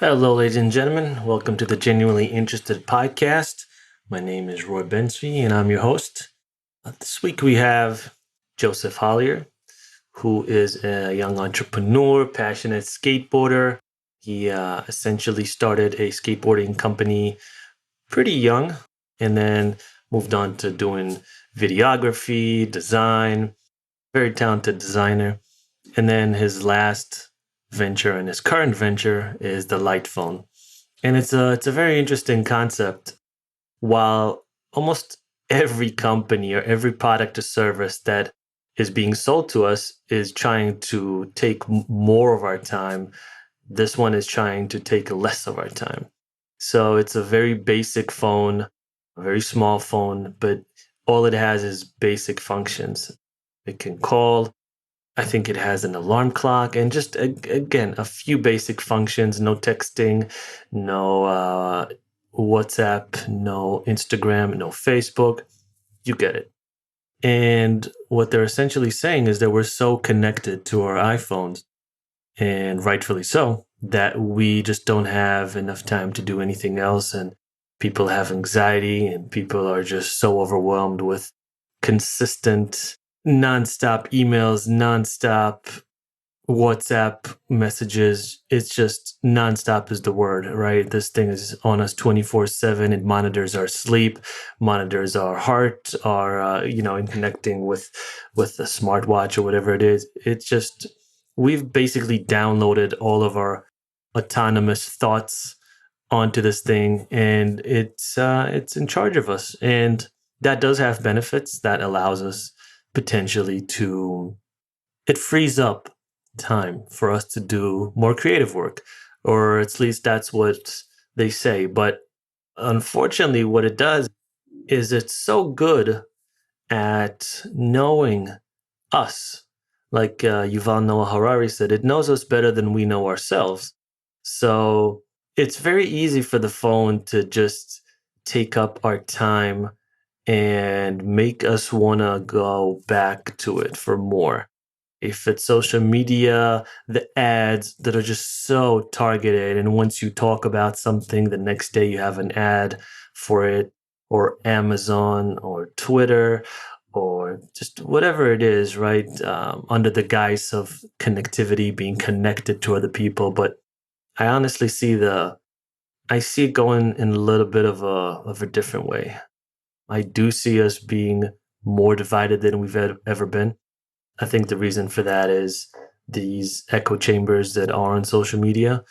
Hello, ladies and gentlemen. Welcome to the Genuinely Interested podcast. My name is Roy Bensby, and I'm your host. This week we have Joseph Hollier, who is a young entrepreneur, passionate skateboarder. He essentially started a skateboarding company pretty young and then moved on to doing videography, design, very talented designer. And then his last venture and his current venture is the light phone. And it's a very interesting concept. While almost every company or every product or service that is being sold to us is trying to take more of our time, this one is trying to take less of our time. So it's a very basic phone, a very small phone, but all it has is basic functions. It can call. I think it has an alarm clock and just again a few basic functions. No texting, no WhatsApp, no Instagram, no Facebook. You get it. And what they're essentially saying is that we're so connected to our iPhones, and rightfully so, that we just don't have enough time to do anything else. And people have anxiety, and people are just so overwhelmed with consistent, nonstop emails, nonstop WhatsApp messages. It's just nonstop is the word, right? This thing is on us 24/7. It monitors our sleep, monitors our heart, our in connecting with the smartwatch or whatever it is. It's just we've basically downloaded all of our autonomous thoughts onto this thing, and it's in charge of us, and that does have benefits. That allows us potentially to it frees up time for us to do more creative work, or at least that's what they say. But unfortunately, what it does is it's so good at knowing us. Like Yuval Noah Harari said, it knows us better than we know ourselves. So it's very easy for the phone to just take up our time and make us want to go back to it for more. If it's social media, the ads that are just so targeted. And once you talk about something, the next day you have an ad for it, or Amazon or Twitter or just whatever it is, right? Under the guise of connectivity, being connected to other people. But I honestly I see it going in a little bit of a different way. I do see us being more divided than we've ever been. I think the reason for that is these echo chambers that are on social media,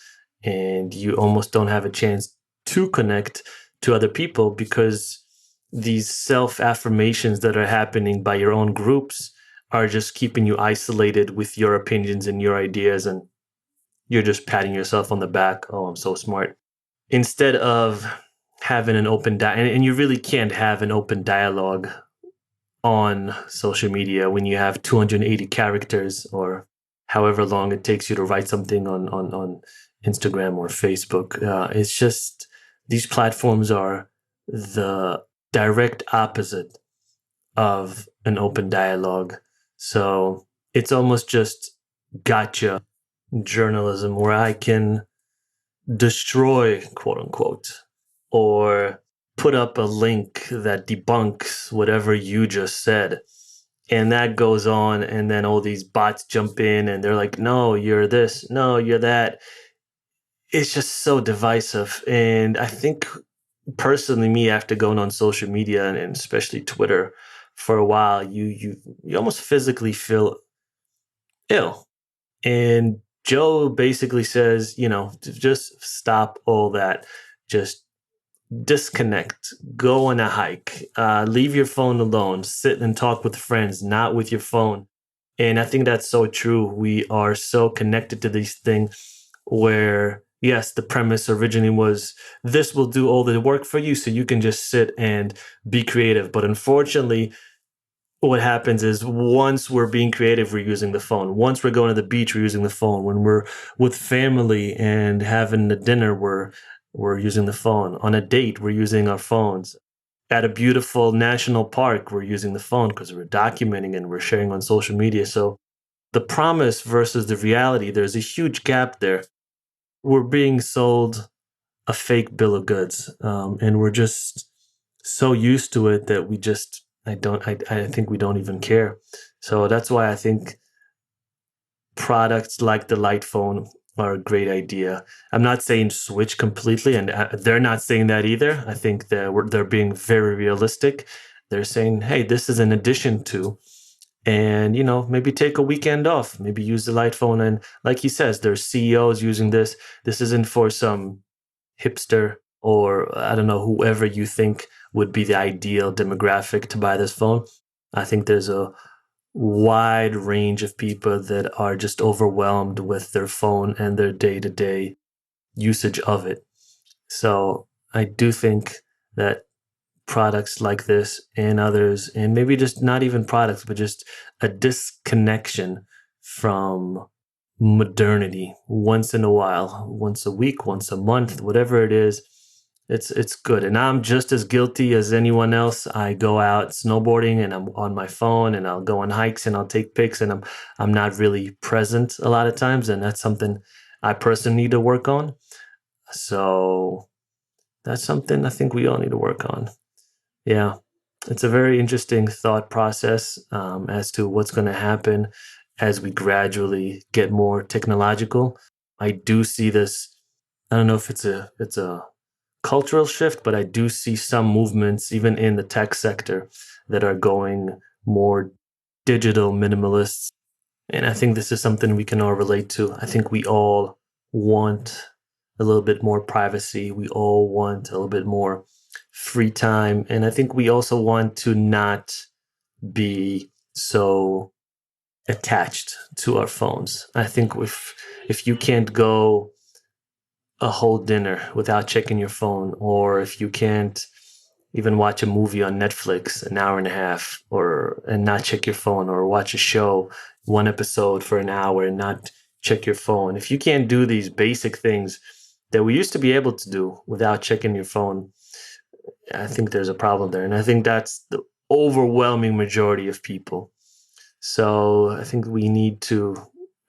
and you almost don't have a chance to connect to other people because these self affirmations that are happening by your own groups are just keeping you isolated with your opinions and your ideas, and you're just patting yourself on the back. Oh, I'm so smart. Instead of having an and you really can't have an open dialogue on social media when you have 280 characters or however long it takes you to write something on Instagram or Facebook. It's just these platforms are the direct opposite of an open dialogue. So it's almost just gotcha journalism where I can destroy, quote unquote, or put up a link that debunks whatever you just said. And that goes on, and then all these bots jump in and they're like, no, you're this, no, you're that. It's just so divisive. And I think personally, me, after going on social media and especially Twitter for a while, you almost physically feel ill. And Joe basically says, to just stop all that. Just disconnect, go on a hike, leave your phone alone, sit and talk with friends, not with your phone. And I think that's so true. We are so connected to these things where, yes, the premise originally was this will do all the work for you so you can just sit and be creative. But unfortunately, what happens is once we're being creative, we're using the phone. Once we're going to the beach, we're using the phone. When we're with family and having a dinner, we're using the phone. On a date, we're using our phones. At a beautiful national park, we're using the phone because we're documenting and we're sharing on social media. So the promise versus the reality, there's a huge gap there. we're being sold a fake bill of goods, and we're just so used to it that we just I think we don't even care. So that's why I think products like the light phone are a great idea. I'm not saying switch completely, and they're not saying that either. I think that they're being very realistic. They're saying, hey, this is an addition to, and maybe take a weekend off, maybe use the light phone. And like he says, there's CEOs using this. This isn't for some hipster, or I don't know, whoever you think would be the ideal demographic to buy this phone. I think there's a wide range of people that are just overwhelmed with their phone and their day-to-day usage of it. So I do think that products like this and others, and maybe just not even products, but just a disconnection from modernity once in a while, once a week, once a month, whatever it is, it's good. And I'm just as guilty as anyone else. I go out snowboarding and I'm on my phone, and I'll go on hikes and I'll take pics, and I'm not really present a lot of times, and that's something I personally need to work on. So that's something I think we all need to work on. Yeah, it's a very interesting thought process, as to what's going to happen as we gradually get more technological. I do see this. I don't know if it's a cultural shift, but I do see some movements even in the tech sector that are going more digital minimalists. And I think this is something we can all relate to. I think we all want a little bit more privacy. We all want a little bit more free time. And I think we also want to not be so attached to our phones. I think if you can't go a whole dinner without checking your phone, or if you can't even watch a movie on Netflix an hour and a half, or and not check your phone, or watch a show one episode for an hour and not check your phone. If you can't do these basic things that we used to be able to do without checking your phone, I think there's a problem there. And I think that's the overwhelming majority of people. So I think we need to,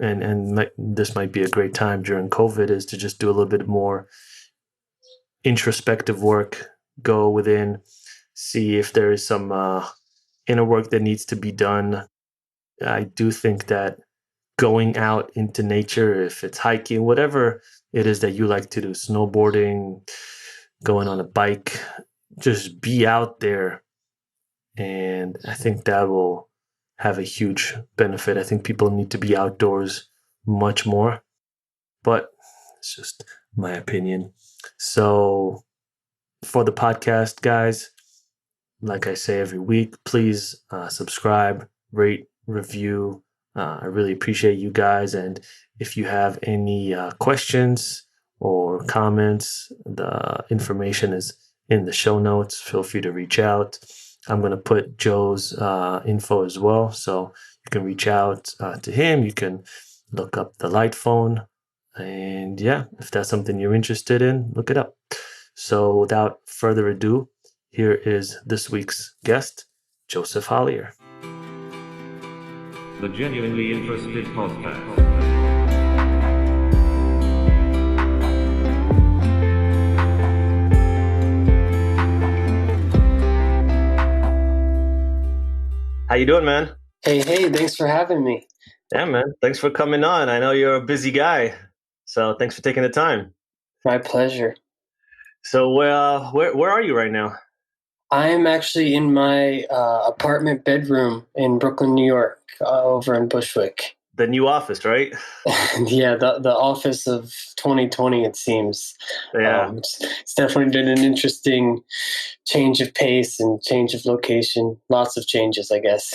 and this might be a great time during COVID, is to just do a little bit more introspective work, go within, see if there is some inner work that needs to be done. I do think that going out into nature, if it's hiking, whatever it is that you like to do, snowboarding, going on a bike, just be out there. And I think that will have a huge benefit. I think people need to be outdoors much more, but it's just my opinion. So for the podcast, guys, like I say every week, please subscribe, rate, review. I really appreciate you guys. And if you have any questions or comments, the information is in the show notes. Feel free to reach out. I'm going to put Joe's info as well. So you can reach out to him. You can look up the light phone. And yeah, if that's something you're interested in, look it up. So without further ado, here is this week's guest, Joseph Hollier. The Genuinely Interested Podcast. How you doing, man? Hey, thanks for having me. Yeah, man. Thanks for coming on. I know you're a busy guy, so thanks for taking the time. My pleasure. So where are you right now? I'm actually in my apartment bedroom in Brooklyn, New York, over in Bushwick. The new office, right? Yeah, the office of 2020, it seems. Yeah. It's definitely been an interesting change of pace and change of location. Lots of changes, I guess.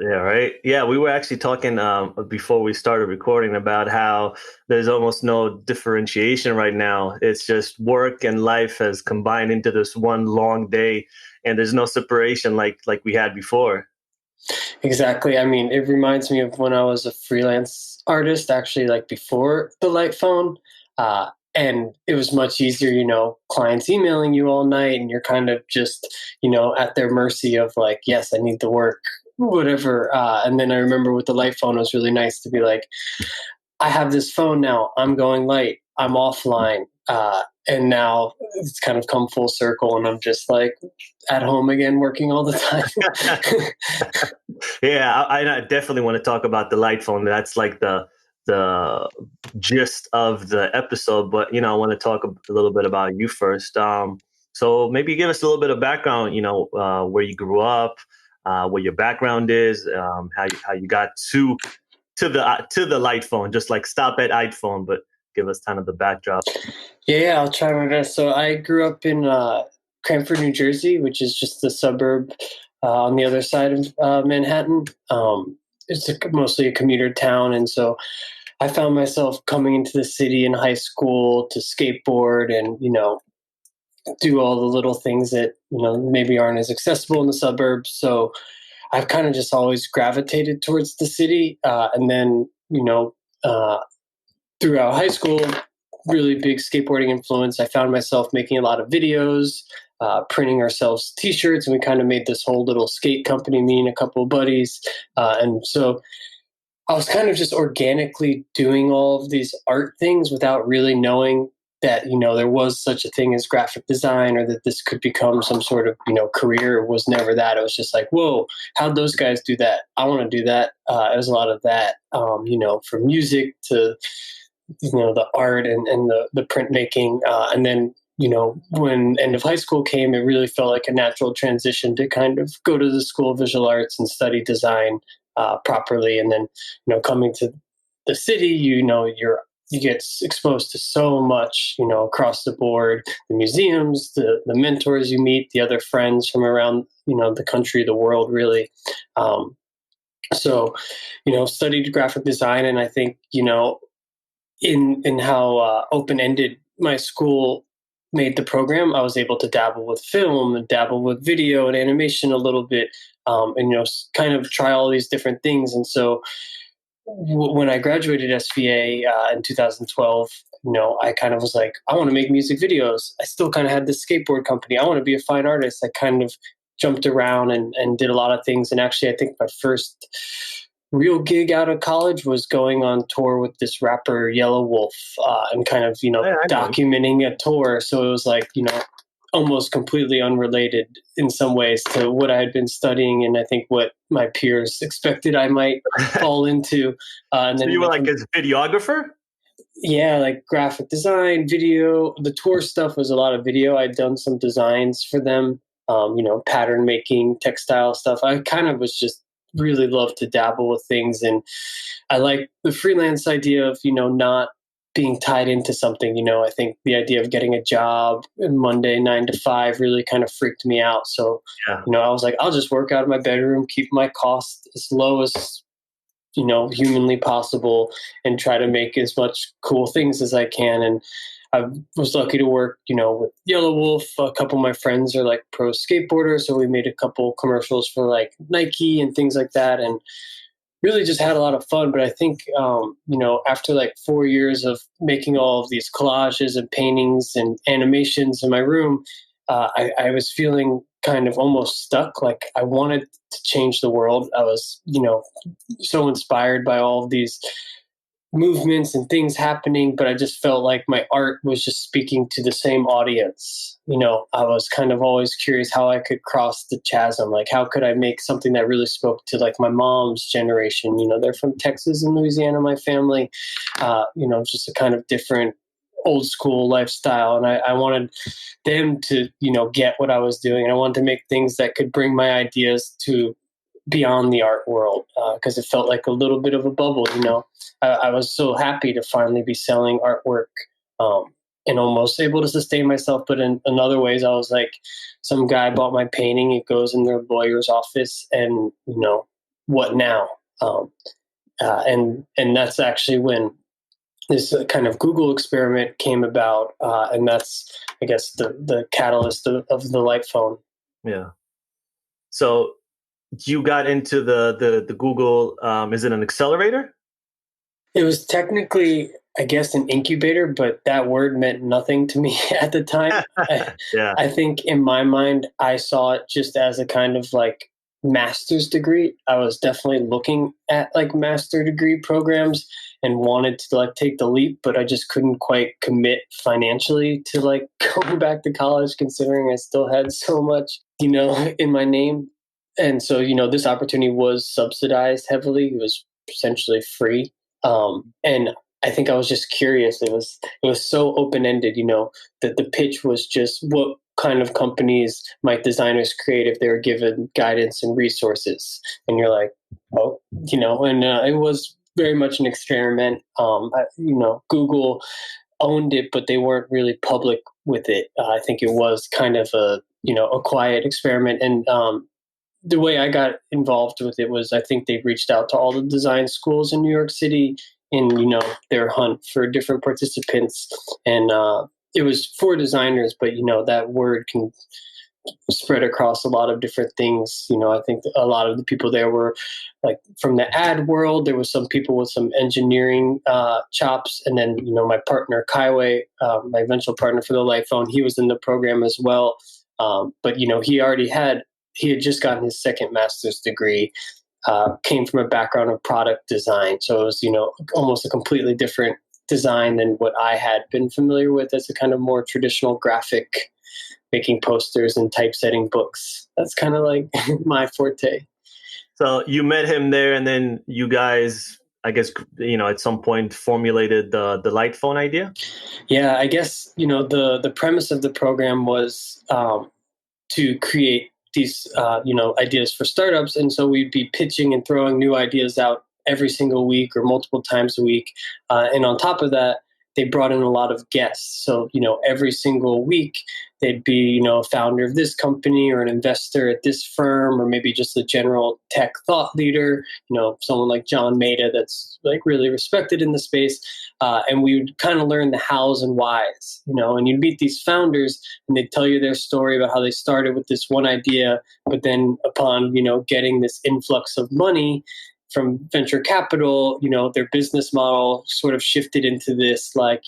Yeah, right. Yeah, we were actually talking before we started recording about how there's almost no differentiation right now. It's just work and life has combined into this one long day, and there's no separation like we had before. Exactly. I mean, it reminds me of when I was a freelance artist, actually, like before the light phone. And it was much easier, clients emailing you all night, and you're kind of just, at their mercy of like, yes, I need the work, whatever. And then I remember with the light phone, it was really nice to be like, I have this phone now. I'm going light. I'm offline. And now it's kind of come full circle, and I'm just like at home again, working all the time. Yeah, I definitely want to talk about the light phone. That's like the gist of the episode. But I want to talk a little bit about you first. So maybe give us a little bit of background. Where you grew up, what your background is, how you got to the light phone. Just like stop at iPhone, but give us kind of the backdrop. Yeah, I'll try my best. So I grew up in Cranford, New Jersey, which is just the suburb on the other side of Manhattan. It's mostly a commuter town, and so I found myself coming into the city in high school to skateboard and do all the little things that maybe aren't as accessible in the suburbs. So I've kind of just always gravitated towards the city, and then uh, throughout high school, really big skateboarding influence. I found myself making a lot of videos, printing ourselves T-shirts, and we kind of made this whole little skate company. Me and a couple of buddies, and so I was kind of just organically doing all of these art things without really knowing that there was such a thing as graphic design, or that this could become some sort of career. It was never that. It was just like, whoa, how'd those guys do that? I want to do that. It was a lot of that, from music to the art and the printmaking, and then when end of high school came, it really felt like a natural transition to kind of go to the School of Visual Arts and study design properly. And then coming to the city, you get exposed to so much across the board, the museums, the mentors you meet, the other friends from around the country, the world, really. So studied graphic design, and I think in how open-ended my school made the program, I was able to dabble with film and dabble with video and animation a little bit, and kind of try all these different things. And so when I graduated SVA in 2012, I kind of was like, I want to make music videos. I still kind of had this skateboard company. I want to be a fine artist. I kind of jumped around and did a lot of things. And actually, I think my first real gig out of college was going on tour with this rapper Yellow Wolf, and kind of Yeah, I know. documenting a tour. So it was like almost completely unrelated in some ways to what I had been studying, and I think what my peers expected I might fall into. And So then you were like a videographer? yeah, like graphic design, video. The tour stuff was a lot of video. I'd done some designs for them, pattern making, textile stuff. I kind of was just really love to dabble with things, and I like the freelance idea of not being tied into something. I think the idea of getting a job Monday 9 to 5 really kind of freaked me out. So Yeah. I was like, I'll just work out of my bedroom, keep my costs as low as humanly possible, and try to make as much cool things as I can. And I was lucky to work, with Yellow Wolf. A couple of my friends are like pro skateboarders, so we made a couple commercials for like Nike and things like that, and really just had a lot of fun. But I think, after like 4 years of making all of these collages and paintings and animations in my room, I was feeling kind of almost stuck. Like I wanted to change the world. I was, so inspired by all of these movements and things happening, but I just felt like my art was just speaking to the same audience. I was kind of always curious how I could cross the chasm. Like, how could I make something that really spoke to like my mom's generation? They're from Texas and Louisiana, my family, just a kind of different old school lifestyle. And I wanted them to, get what I was doing. And I wanted to make things that could bring my ideas to beyond the art world, because it felt like a little bit of a bubble. I was so happy to finally be selling artwork, and almost able to sustain myself. But in other ways, I was like, some guy bought my painting, it goes in their lawyer's office, and what now? And that's actually when this kind of Google experiment came about, and that's, I guess, the catalyst of the light phone. Yeah. So you got into the Google. Is it an accelerator? It was technically, I guess, an incubator, but that word meant nothing to me at the time. Yeah. I think in my mind, I saw it just as a kind of like master's degree. I was definitely looking at like master degree programs and wanted to like take the leap, but I just couldn't quite commit financially to like going back to college, considering I still had so much, in my name. And so, this opportunity was subsidized heavily. It was essentially free. And I think I was just curious. It was so open ended, that the pitch was just what kind of companies might designers create if they were given guidance and resources. And you're like, oh, and it was very much an experiment. Google owned it, but they weren't really public with it. I think it was kind of a quiet experiment. And the way I got involved with it was I think they reached out to all the design schools in New York City in their hunt for different participants, and it was for designers, but that word can spread across a lot of different things. I think a lot of the people there were like from the ad world. There was some people with some engineering chops, and then my partner Kaiway, my eventual partner for the Light Phone, he was in the program as well. But he had just gotten his second master's degree. Came from a background of product design, so it was almost a completely different design than what I had been familiar with as a kind of more traditional graphic, making posters and typesetting books. That's kind of like my forte. So you met him there, and then you guys, I guess, at some point formulated the Light Phone idea. Yeah, I guess the premise of the program was to create these ideas for startups, and so we'd be pitching and throwing new ideas out every single week or multiple times a week, and on top of that they brought in a lot of guests. So every single week they'd be a founder of this company or an investor at this firm, or maybe just a general tech thought leader, someone like John Maeda that's like really respected in the space. And we would kind of learn the hows and whys, and you'd meet these founders and they'd tell you their story about how they started with this one idea, but then upon, getting this influx of money from venture capital, their business model sort of shifted into this, like,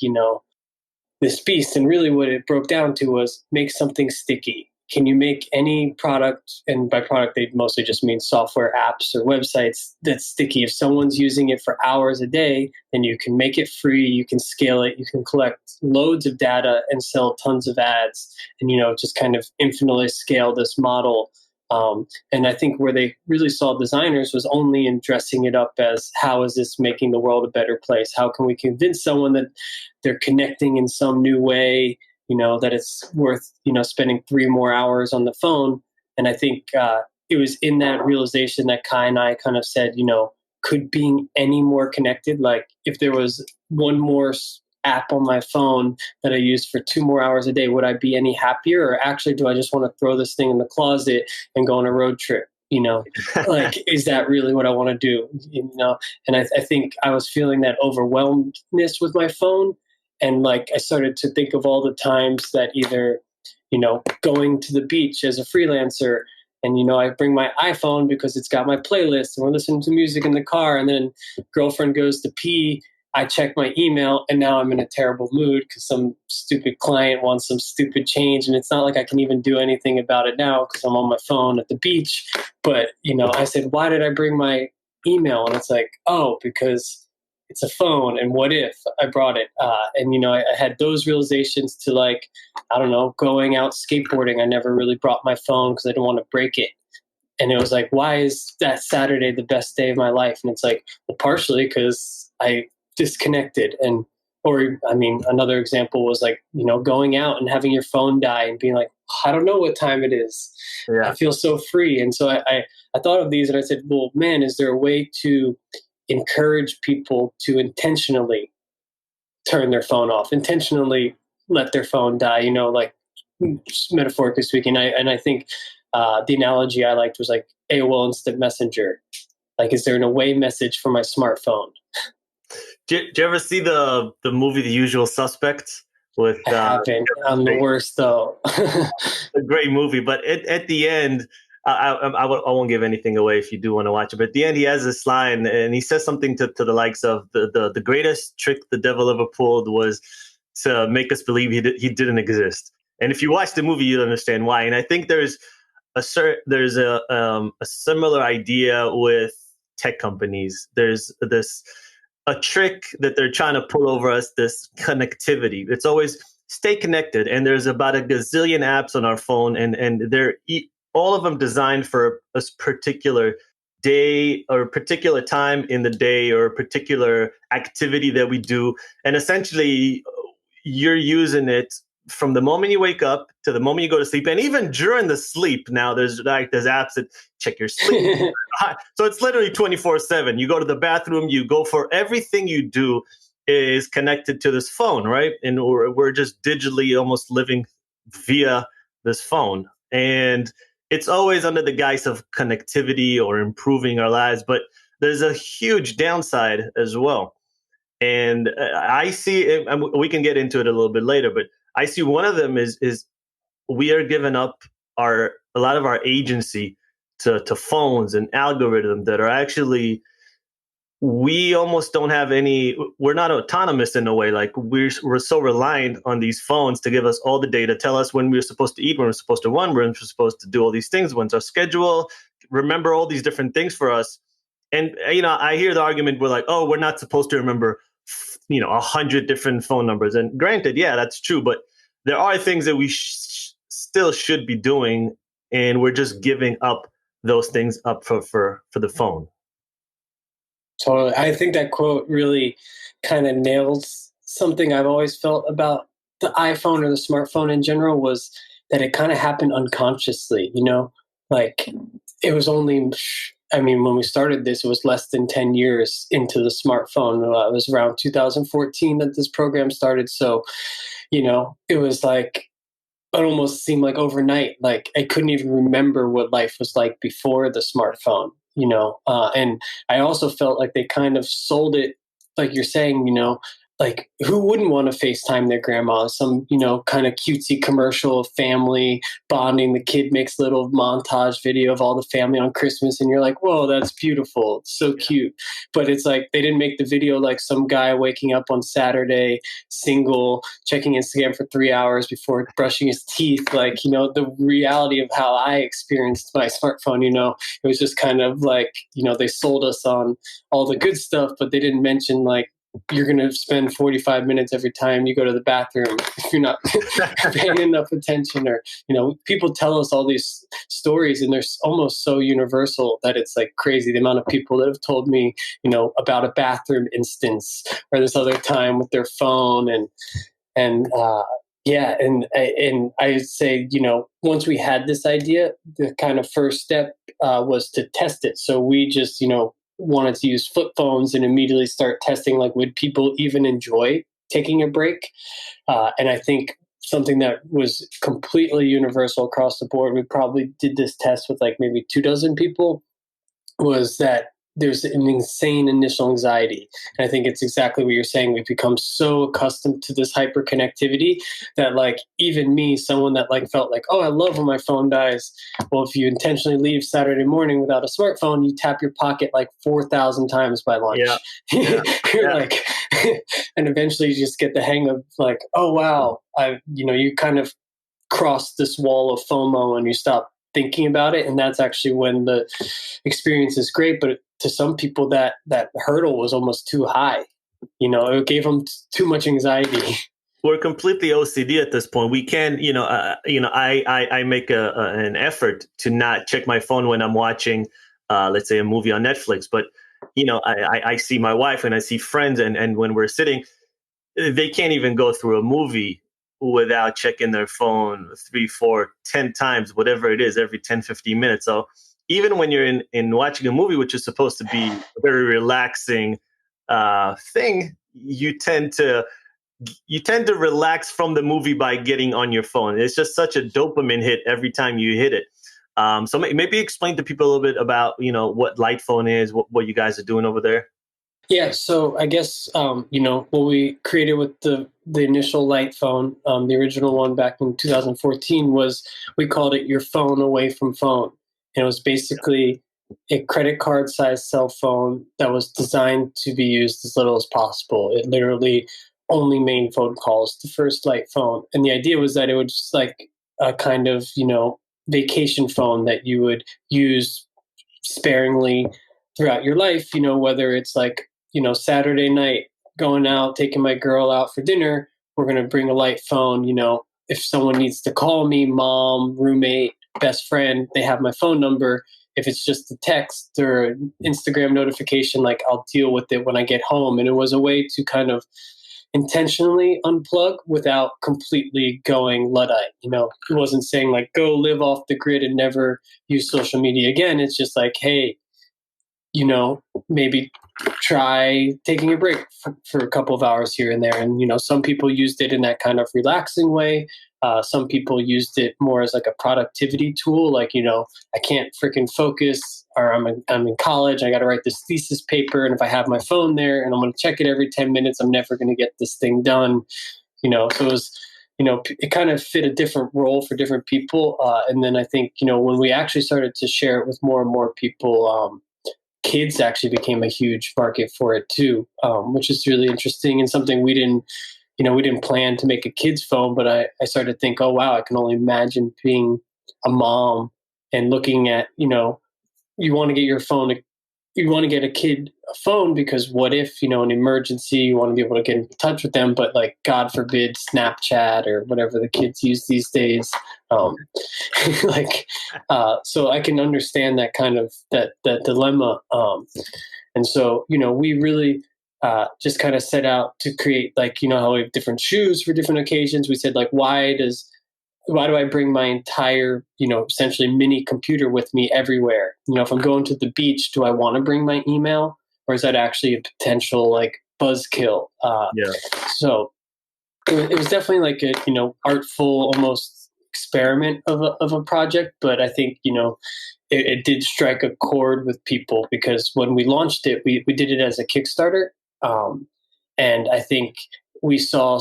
this beast. And really what it broke down to was make something sticky. Can you make any product, and by product they mostly just mean software, apps, or websites, that's sticky? If someone's using it for hours a day, then you can make it free, you can scale it, you can collect loads of data and sell tons of ads, and just kind of infinitely scale this model. And I think where they really saw designers was only in dressing it up as, how is this making the world a better place? How can we convince someone that they're connecting in some new way, that it's worth, spending 3 more hours on the phone? And I think it was in that realization that Kai and I kind of said, could being any more connected, like if there was one more app on my phone that I used for 2 more hours a day, would I be any happier? Or actually, do I just want to throw this thing in the closet and go on a road trip? Like, is that really what I want to do? And I think I was feeling that overwhelmedness with my phone. And like, I started to think of all the times that either, going to the beach as a freelancer, and, I bring my iPhone because it's got my playlist and we're listening to music in the car. And then girlfriend goes to pee, I check my email, and now I'm in a terrible mood because some stupid client wants some stupid change. And it's not like I can even do anything about it now because I'm on my phone at the beach. But, I said, why did I bring my email? And it's like, oh, because it's a phone. And what if I brought it? And, I had those realizations to, like, I don't know, going out skateboarding. I never really brought my phone because I didn't want to break it. And it was like, why is that Saturday the best day of my life? And it's like, well, partially because I disconnected. And another example was like, going out and having your phone die and being like, I don't know what time it is. Yeah. I feel so free. And so I thought of these and I said, well, man, is there a way to encourage people to intentionally turn their phone off, intentionally let their phone die, like, metaphorically speaking? And I think the analogy I liked was like AOL Instant Messenger. Like, is there an away message for my smartphone? Did you ever see the movie The Usual Suspects? With I haven't. I'm the worst, though. a great movie, but at the end, I won't give anything away if you do want to watch it. But at the end, he has this line, and he says something to the likes of the greatest trick the devil ever pulled was to make us believe he didn't exist. And if you watch the movie, you'll understand why. And I think there's there's a similar idea with tech companies. There's this a trick that they're trying to pull over us, this connectivity. It's always stay connected, and there's about a gazillion apps on our phone, and they're all of them designed for a particular day or a particular time in the day or a particular activity that we do, and essentially you're using it from the moment you wake up to the moment you go to sleep, and even during the sleep. Now there's apps that check your sleep. So it's literally 24/7. You go to the bathroom, you go for everything you do is connected to this phone, right? And we're just digitally almost living via this phone. And it's always under the guise of connectivity or improving our lives, but there's a huge downside as well. And I see it, and we can get into it a little bit later, but I see one of them is we are giving up a lot of our agency to phones and algorithms that are actually, we almost don't have any, we're not autonomous in a way. Like we're so reliant on these phones to give us all the data, tell us when we're supposed to eat, when we're supposed to run, when we're supposed to do all these things, when's our schedule, remember all these different things for us. And I hear the argument, we're like, oh, we're not supposed to remember 100 different phone numbers. And granted, yeah, that's true, but there are things that we still should be doing, and we're just giving up those things up for the phone. Totally. I think that quote really kind of nails something I've always felt about the iPhone or the smartphone in general, was that it kind of happened unconsciously, like it was only, I mean, when we started this, it was less than 10 years into the smartphone. It was around 2014 that this program started. So, it was like, it almost seemed like overnight. Like I couldn't even remember what life was like before the smartphone, and I also felt like they kind of sold it, like you're saying, like who wouldn't want to FaceTime their grandma? Some, kind of cutesy commercial of family bonding. The kid makes little montage video of all the family on Christmas, and you're like, whoa, that's beautiful. It's so cute. But it's like they didn't make the video like some guy waking up on Saturday, single, checking Instagram for 3 hours before brushing his teeth. Like, the reality of how I experienced my smartphone, it was just kind of like, they sold us on all the good stuff, but they didn't mention like, you're going to spend 45 minutes every time you go to the bathroom if you're not paying enough attention. Or, people tell us all these stories, and they're almost so universal that it's like crazy the amount of people that have told me, about a bathroom instance or this other time with their phone. Yeah, and I would say, once we had this idea, the kind of first step was to test it. So we just, wanted to use flip phones and immediately start testing, like, would people even enjoy taking a break? And I think something that was completely universal across the board, we probably did this test with like maybe 24 people, was that there's an insane initial anxiety. And I think it's exactly what you're saying. We've become so accustomed to this hyperconnectivity that like even me, someone that like felt like, oh, I love when my phone dies. Well, if you intentionally leave Saturday morning without a smartphone, you tap your pocket like 4,000 times by lunch. Yeah. You're like, and eventually you just get the hang of like, oh, wow. You kind of cross this wall of FOMO and you stop thinking about it, and that's actually when the experience is great. But to some people, that hurdle was almost too high. It gave them too much anxiety. We're completely OCD at this point. We can, I make an effort to not check my phone when I'm watching, let's say, a movie on Netflix. But I see my wife and I see friends, and when we're sitting, they can't even go through a movie without checking their phone 3, 4, 10 times, whatever it is, every 10, 15 minutes. So even when you're in watching a movie, which is supposed to be a very relaxing thing, you tend to relax from the movie by getting on your phone. It's just such a dopamine hit every time you hit it. So maybe explain to people a little bit about, what Light Phone is, what you guys are doing over there. Yeah, so I guess what we created with the initial Light Phone, the original one back in 2014, was we called it Your Phone Away from Phone. And it was basically a credit card sized cell phone that was designed to be used as little as possible. It literally only made phone calls, the first Light Phone. And the idea was that it would just like a kind of, vacation phone that you would use sparingly throughout your life, whether it's like, Saturday night going out, taking my girl out for dinner, we're going to bring a light phone, if someone needs to call me, mom, roommate, best friend, they have my phone number. If it's just a text or an Instagram notification, like I'll deal with it when I get home. And it was a way to kind of intentionally unplug without completely going Luddite. It wasn't saying like go live off the grid and never use social media again. It's just like, hey, maybe try taking a break for a couple of hours here and there. And, some people used it in that kind of relaxing way. Some people used it more as like a productivity tool. Like, I can't freaking focus, or I'm in college. I got to write this thesis paper. And if I have my phone there and I'm going to check it every 10 minutes, I'm never going to get this thing done. So it was, it kind of fit a different role for different people. And then I think, when we actually started to share it with more and more people, kids actually became a huge market for it too, which is really interesting and something we didn't plan to make a kid's phone, but I started to think, oh wow, I can only imagine being a mom and looking at, you want to get your phone, you want to get a kid a phone because what if, an emergency, you want to be able to get in touch with them, but like, God forbid, Snapchat or whatever the kids use these days. So I can understand that kind of, that dilemma. And so, we really just kind of set out to create, like, how we have different shoes for different occasions. We said like, why do I bring my entire, essentially mini computer with me everywhere? If I'm going to the beach, do I want to bring my email, or is that actually a potential like buzzkill? So it was definitely like a, artful, almost experiment of a project. But I think, it did strike a chord with people because when we launched it, we did it as a Kickstarter. And I think we saw,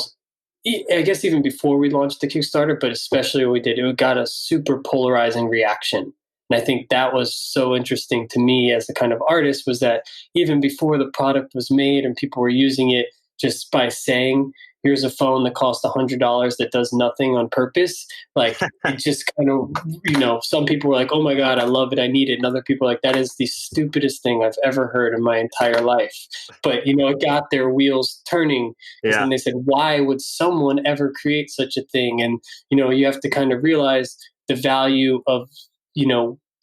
I guess even before we launched the Kickstarter, but especially when we did, it got a super polarizing reaction. And I think that was so interesting to me as a kind of artist, was that even before the product was made and people were using it, just by saying, here's a phone that costs $100 that does nothing on purpose. Like it just kind of, some people were like, oh my God, I love it, I need it. And other people were like, that is the stupidest thing I've ever heard in my entire life. But, it got their wheels turning. Yeah. And they said, why would someone ever create such a thing? And, you have to kind of realize the value of,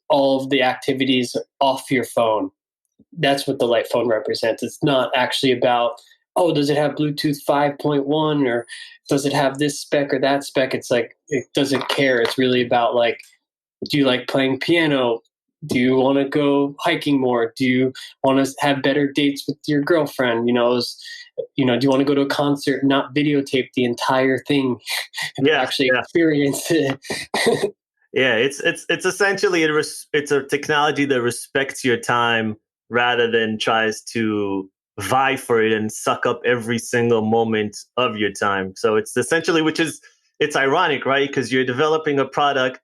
all of the activities off your phone. That's what the light phone represents. It's not actually about, oh, does it have Bluetooth 5.1 or does it have this spec or that spec? It's like, it doesn't care. It's really about like, do you like playing piano? Do you want to go hiking more? Do you want to have better dates with your girlfriend? Do you want to go to a concert and not videotape the entire thing and actually experience it? Yeah, it's essentially it's a technology that respects your time rather than tries to vie for it and suck up every single moment of your time. So it's essentially, it's ironic, right? Because you're developing a product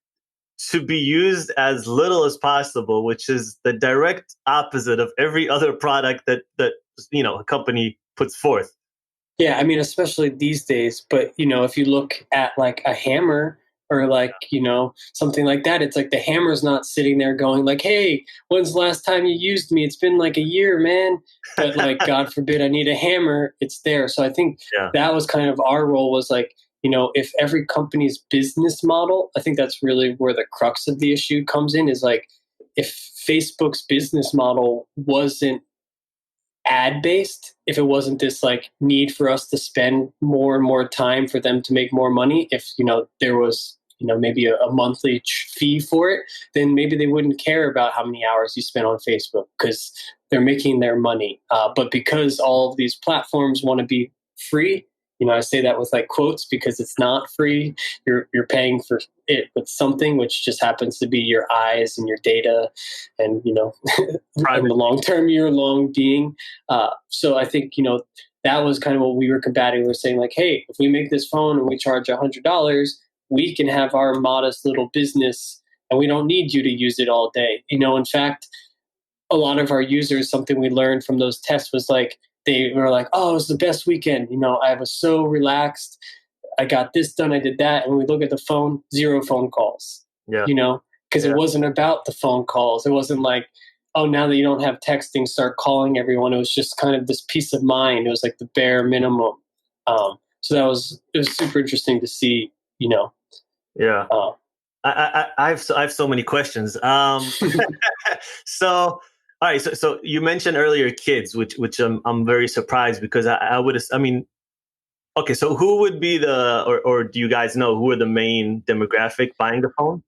to be used as little as possible, which is the direct opposite of every other product that a company puts forth. Yeah, I mean, especially these days. But if you look at like a hammer or like something like that, it's like the hammer's not sitting there going like, hey, when's the last time you used me? It's been like a year, man. But like, God forbid I need a hammer, it's there. So I think that was kind of our role, was like, if every company's business model, I think that's really where the crux of the issue comes in, is like, if Facebook's business model wasn't ad based, if it wasn't this like need for us to spend more and more time for them to make more money, if there was maybe a monthly fee for it, then maybe they wouldn't care about how many hours you spend on Facebook because they're making their money. But because all of these platforms want to be free, I say that with like quotes because it's not free. You're paying for it with something, which just happens to be your eyes and your data, and in the long term, your long being. So I think that was kind of what we were combating. We were saying like, hey, if we make this phone and we charge $100, we can have our modest little business, and we don't need you to use it all day. In fact, a lot of our users, something we learned from those tests was like, they were like, oh, it was the best weekend. I was so relaxed. I got this done. I did that. And when we look at the phone, 0 phone calls. Yeah. Because it Yeah. wasn't about the phone calls. It wasn't like, oh, now that you don't have texting, start calling everyone. It was just kind of this peace of mind. It was like the bare minimum. So it was super interesting to see, Yeah. uh, I have so many questions. So, all right. So you mentioned earlier kids, which I'm very surprised because I would, I mean, okay. So who would be or do you guys know who are the main demographic buying the phone?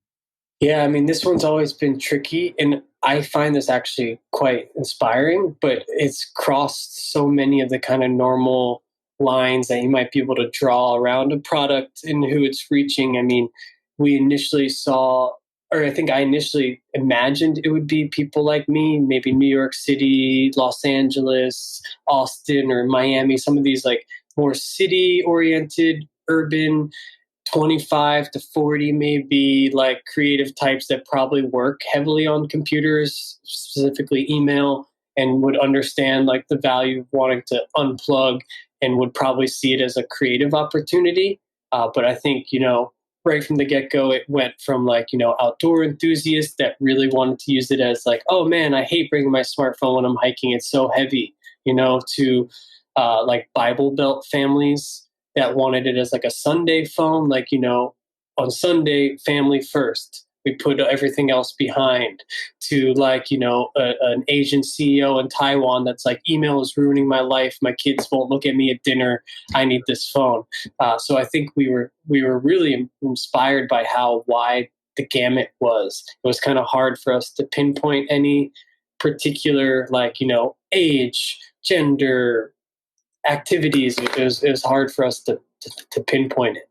Yeah, I mean, this one's always been tricky, and I find this actually quite inspiring, but it's crossed so many of the kind of normal lines that you might be able to draw around a product and who it's reaching. I mean, we initially saw, or I think I initially imagined it would be people like me, maybe New York City, Los Angeles, Austin, or Miami, some of these like more city oriented, urban 25 to 40 maybe like creative types that probably work heavily on computers, specifically email, and would understand like the value of wanting to unplug and would probably see it as a creative opportunity. But I think, right from the get-go, it went from like, outdoor enthusiasts that really wanted to use it as like, oh man, I hate bringing my smartphone when I'm hiking, it's so heavy, to like Bible Belt families that wanted it as like a Sunday phone, like, on Sunday, family first. We put everything else behind, to like, an Asian CEO in Taiwan that's like, email is ruining my life. My kids won't look at me at dinner. I need this phone. So I think we were really inspired by how wide the gamut was. It was kind of hard for us to pinpoint any particular, like, age, gender, activities. It was hard for us to pinpoint it.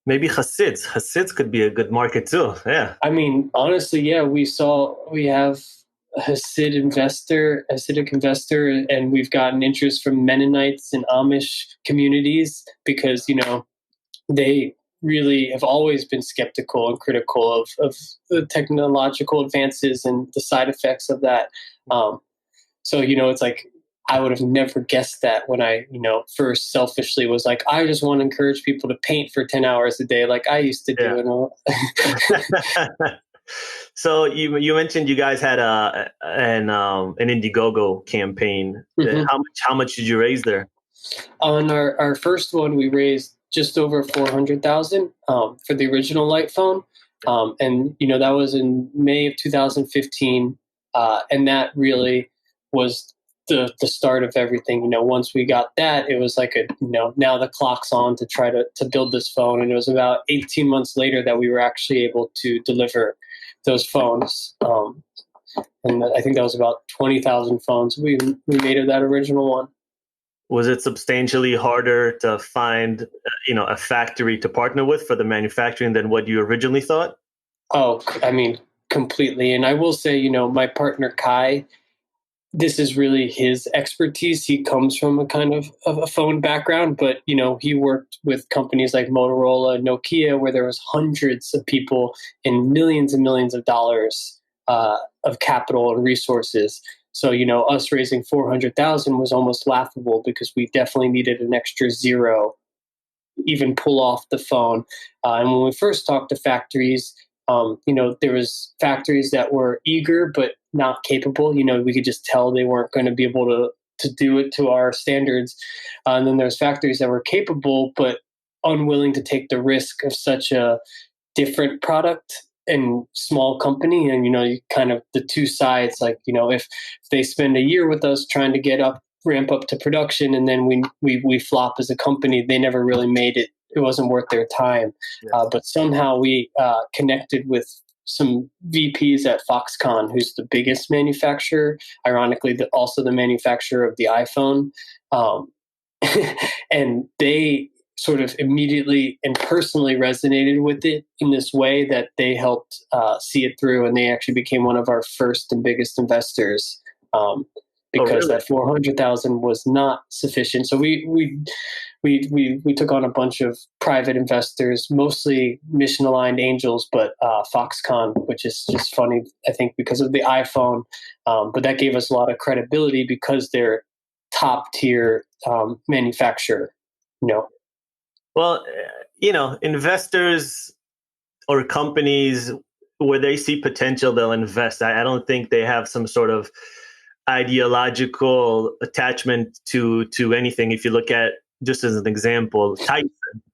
Maybe Hasids. Hasids could be a good market too. Yeah. I mean, honestly, yeah, we have a Hasidic investor, and we've gotten interest from Mennonites and Amish communities because, they really have always been skeptical and critical of the technological advances and the side effects of that. So, it's like I would have never guessed that when I, first selfishly was like, I just want to encourage people to paint for 10 hours a day like I used to do. Yeah. And all. So you mentioned you guys had an Indiegogo campaign. Mhm. How much did you raise there? On our first one, we raised just over 400,000 for the original light phone. And, that was in May of 2015. And that really was the start of everything. Once we got that, it was like now the clock's on to try to build this phone. And it was about 18 months later that we were actually able to deliver those phones. And I think that was about 20,000 phones we made of that original one. Was it substantially harder to find, a factory to partner with for the manufacturing than what you originally thought? Oh, I mean, completely. And I will say, my partner Kai, this is really his expertise. He comes from a kind of a phone background, but he worked with companies like Motorola, Nokia, where there was hundreds of people and millions of dollars of capital and resources. So us raising 400,000 was almost laughable because we definitely needed an extra zero even pull off the phone. And when we first talked to factories, there was factories that were eager but not capable. We could just tell they weren't going to be able to do it to our standards. And then there's factories that were capable but unwilling to take the risk of such a different product and small company. And you kind of the two sides, like if they spend a year with us trying to ramp up to production, and then we flop as a company, they never really made it. It wasn't worth their time. Yes. But somehow we connected with some VPs at Foxconn, who's the biggest manufacturer, ironically also the manufacturer of the iPhone. um, and they sort of immediately and personally resonated with it in this way that they helped see it through, and they actually became one of our first and biggest investors. Oh, Because really? that 400,000 was not sufficient. So we took on a bunch of private investors, mostly mission aligned angels, but Foxconn, which is just funny, I think, because of the iPhone. But that gave us a lot of credibility because they're top tier manufacturer. Well, investors or companies where they see potential, they'll invest. I don't think they have some sort of ideological attachment to anything. If you look at, just as an example, Tyson,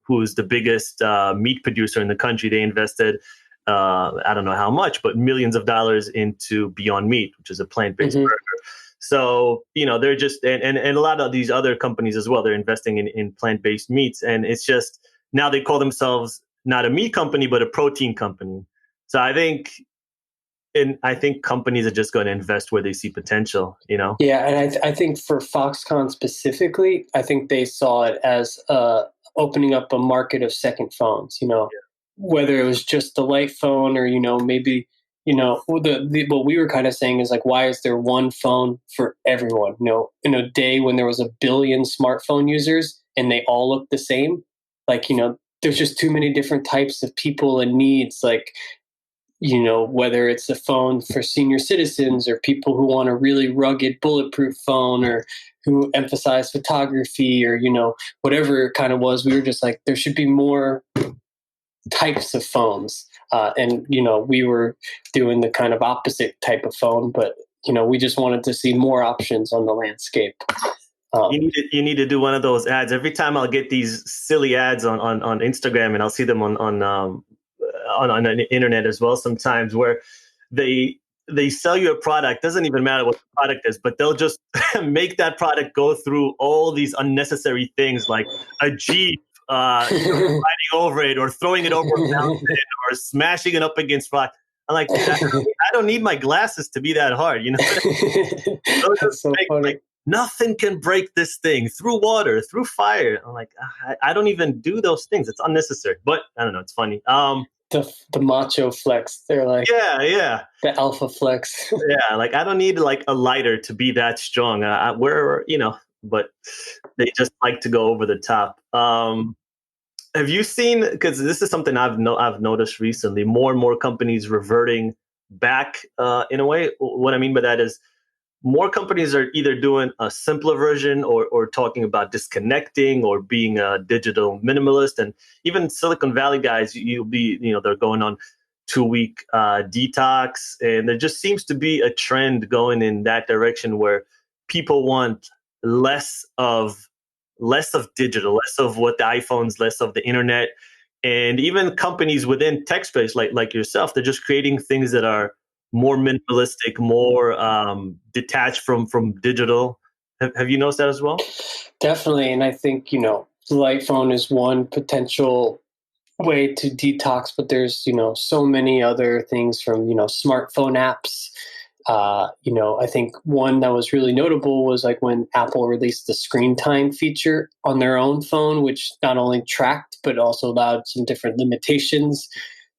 who's the biggest meat producer in the country, they invested I don't know how much, but millions of dollars into Beyond Meat, which is a plant-based Mm-hmm. burger. So, they're just, and a lot of these other companies as well, they're investing in plant-based meats. And it's just, now they call themselves not a meat company, but a protein company. So I think companies are just going to invest where they see potential. Yeah, and I think for Foxconn specifically, I think they saw it as opening up a market of second phones. Whether it was just the light phone or maybe what we were kind of saying is like, why is there one phone for everyone? In a day when there was 1 billion smartphone users and they all look the same, like there's just too many different types of people and needs, like whether it's a phone for senior citizens or people who want a really rugged, bulletproof phone, or who emphasize photography, or, whatever it kind of was. We were just like, there should be more types of phones. And, we were doing the kind of opposite type of phone, but, we just wanted to see more options on the landscape. You need to do one of those ads. Every time I'll get these silly ads on Instagram, and I'll see them on the internet as well sometimes, where they sell you a product. Doesn't even matter what the product is, but they'll just make that product go through all these unnecessary things, like a Jeep riding over it, or throwing it over a mountain, or smashing it up against rock. I'm like, dude, I don't need my glasses to be that hard. That's so funny. Like, nothing can break this thing through water, through fire. I'm like, I don't even do those things. It's unnecessary. But I don't know. It's funny. The macho flex. They're like, yeah. The alpha flex. Yeah, like I don't need like a lighter to be that strong. But they just like to go over the top. Have you seen? Because this is something I've noticed recently. More and more companies reverting back in a way. What I mean by that is, more companies are either doing a simpler version, or talking about disconnecting, or being a digital minimalist. And even Silicon Valley guys, they're going on 2-week detox. And there just seems to be a trend going in that direction, where people want less of digital, less of what the iPhones, less of the internet. And even companies within tech space, like yourself, they're just creating things that are more minimalistic, more detached from digital. Have you noticed that as well? Definitely. And I think, the light phone is one potential way to detox, but there's, so many other things, from, smartphone apps. I think one that was really notable was like when Apple released the screen time feature on their own phone, which not only tracked, but also allowed some different limitations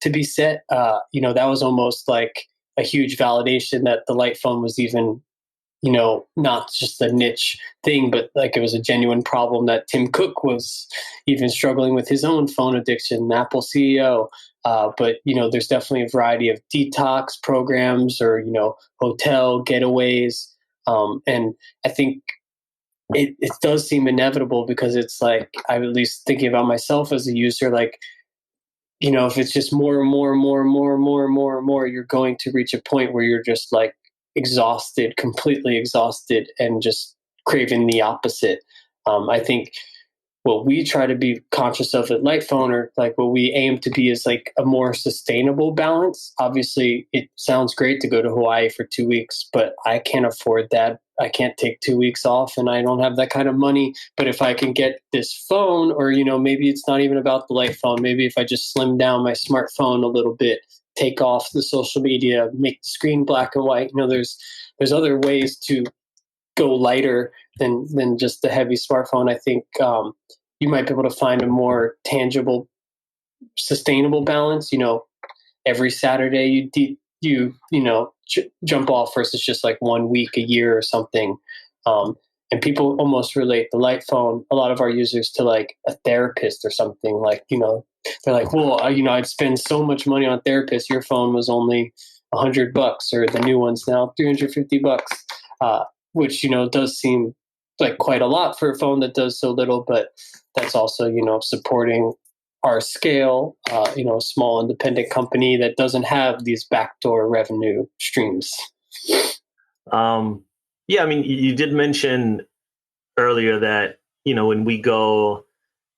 to be set. That was almost like a huge validation that the light phone was even, not just a niche thing, but like it was a genuine problem that Tim Cook was even struggling with his own phone addiction, Apple CEO. But there's definitely a variety of detox programs, or hotel getaways, and I think it does seem inevitable, because it's like, I'm at least thinking about myself as a user, like, if it's just more and more and more and more and more and more and more, you're going to reach a point where you're just like exhausted, completely exhausted, and just craving the opposite. I think what we try to be conscious of at Lightphone, or like what we aim to be, is like a more sustainable balance. Obviously, it sounds great to go to Hawaii for 2 weeks, but I can't afford that. I can't take 2 weeks off, and I don't have that kind of money. But if I can get this phone, or, maybe it's not even about the light phone. Maybe if I just slim down my smartphone a little bit, take off the social media, make the screen black and white. There's other ways to go lighter than just the heavy smartphone. I think you might be able to find a more tangible, sustainable balance. Every Saturday jump off, versus just like 1 week a year or something. And people almost relate the light phone, a lot of our users, to like a therapist or something. Like, they're like, well, I'd spend so much money on a therapist. Your phone was only $100, or the new one's now $350. Which, does seem like quite a lot for a phone that does so little, but that's also, supporting our scale, a small independent company that doesn't have these backdoor revenue streams. Um, yeah, I mean, you did mention earlier that, when we go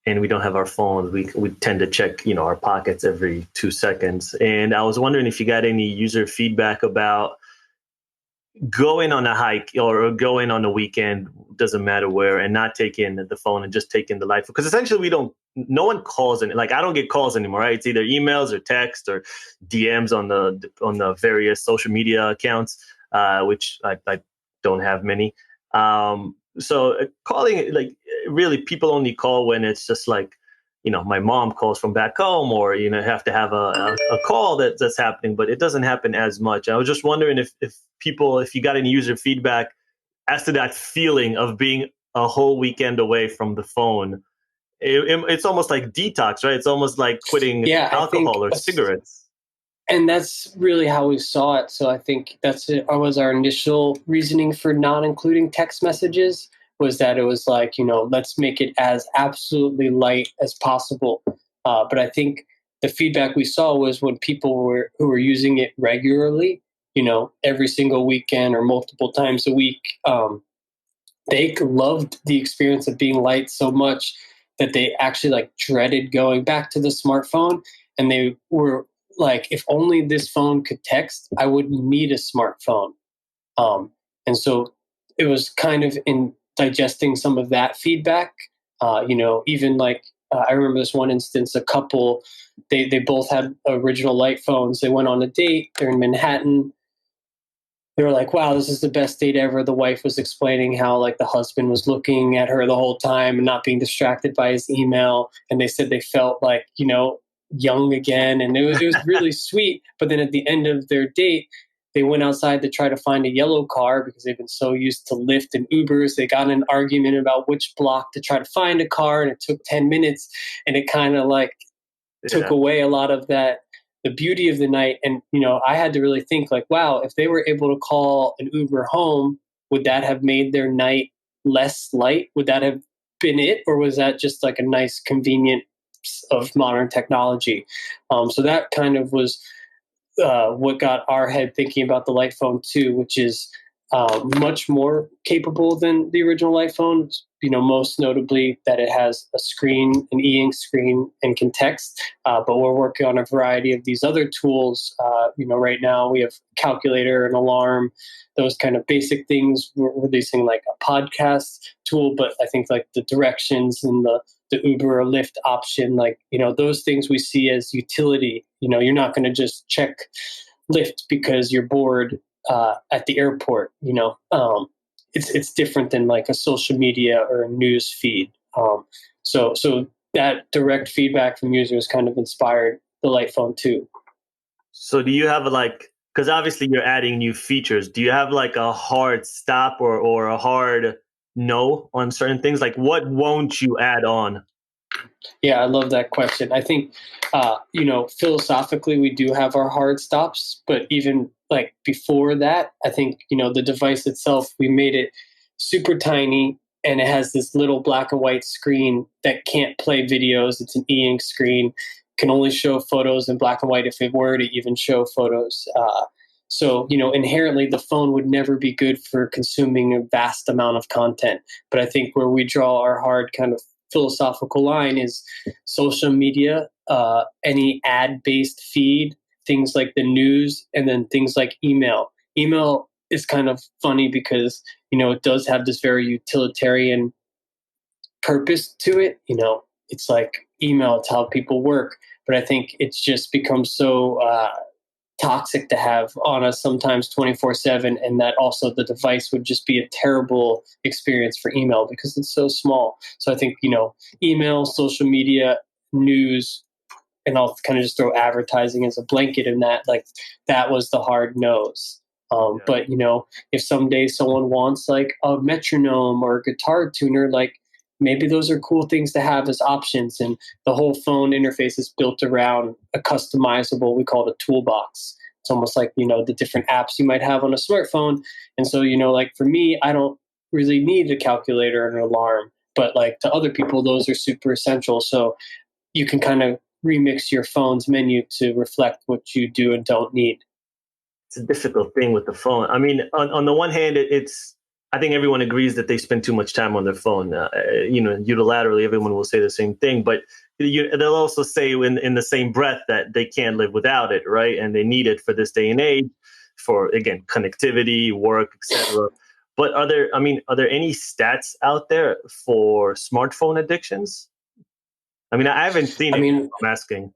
and we don't have our phones, we tend to check, our pockets every 2 seconds. And I was wondering if you got any user feedback about going on a hike or going on a weekend, doesn't matter where, and not taking the phone and just taking the light phone. Because essentially no one calls, and like I don't get calls anymore, right? It's either emails or text or DMs on the various social media accounts, which I don't have many. So calling, like, really, people only call when it's just like, my mom calls from back home, or have to have a call that's happening, but it doesn't happen as much. I was just wondering if you got any user feedback as to that feeling of being a whole weekend away from the phone. It's almost like detox, right? It's almost like quitting Yeah, I think, alcohol or cigarettes. and that's really how we saw it. So I think that's it. Was our initial reasoning for not including text messages, was that it was like, let's make it as absolutely light as possible. But I think the feedback we saw was when people who were using it regularly, every single weekend or multiple times a week, they loved the experience of being light so much that they actually like dreaded going back to the smartphone. And they were like, if only this phone could text, I wouldn't need a smartphone. And so it was kind of in digesting some of that feedback. Even like, I remember this one instance, a couple, they both had original light phones. They went on a date. They're in Manhattan. They were like, wow, this is the best date ever. The wife was explaining how like the husband was looking at her the whole time and not being distracted by his email. And they said they felt like, young again. And it was really sweet. But then at the end of their date, they went outside to try to find a yellow car because they've been so used to Lyft and Ubers. They got in an argument about which block to try to find a car. And it took 10 minutes. And it kind of like took Yeah. away a lot of the beauty of the night. And I had to really think like, wow, if they were able to call an Uber home, would that have made their night less light? Would that have been it, or was that just like a nice convenience of modern technology? So that kind of was what got our head thinking about the light phone 2, which is much more capable than the original light phones. Most notably that it has a screen, an e-ink screen, and can text. But we're working on a variety of these other tools. Right now we have calculator and alarm, those kind of basic things. We're releasing like a podcast tool, but I think like the directions and the Uber or Lyft option, like, those things we see as utility. You're not going to just check Lyft because you're bored at the airport. It's different than like a social media or a news feed. So that direct feedback from users kind of inspired the light phone 2. So do you have because obviously you're adding new features. Do you have like a hard stop or a hard no on certain things? Like what won't you add on? Yeah, I love that question. I think, philosophically, we do have our hard stops, but even like before that, I think, the device itself, we made it super tiny, and it has this little black and white screen that can't play videos. It's an e-ink screen, can only show photos in black and white if it were to even show photos. So, inherently, the phone would never be good for consuming a vast amount of content. But I think where we draw our hard kind of philosophical line is social media, any ad-based feed, things like the news, and then things like email. Email is kind of funny because, it does have this very utilitarian purpose to it. It's like email, it's how people work. But I think it's just become so toxic to have on us sometimes 24/7, and that also the device would just be a terrible experience for email because it's so small. So I think, email, social media, news, and I'll kind of just throw advertising as a blanket in that, like that was the hard nose. Yeah. But if someday someone wants like a metronome or a guitar tuner, like maybe those are cool things to have as options. And the whole phone interface is built around a customizable, we call it a toolbox. It's almost like, the different apps you might have on a smartphone. And so, like for me, I don't really need a calculator and an alarm, but like to other people, those are super essential. So you can kind of remix your phone's menu to reflect what you do and don't need. It's a difficult thing with the phone. I mean, on the one hand, it's I think everyone agrees that they spend too much time on their phone. Unilaterally, everyone will say the same thing, but they'll also say in the same breath that they can't live without it, right? And they need it for this day and age, for again connectivity, work, etc. But are there any stats out there for smartphone addictions? I mean, I haven't seen I it. mean, I'm asking.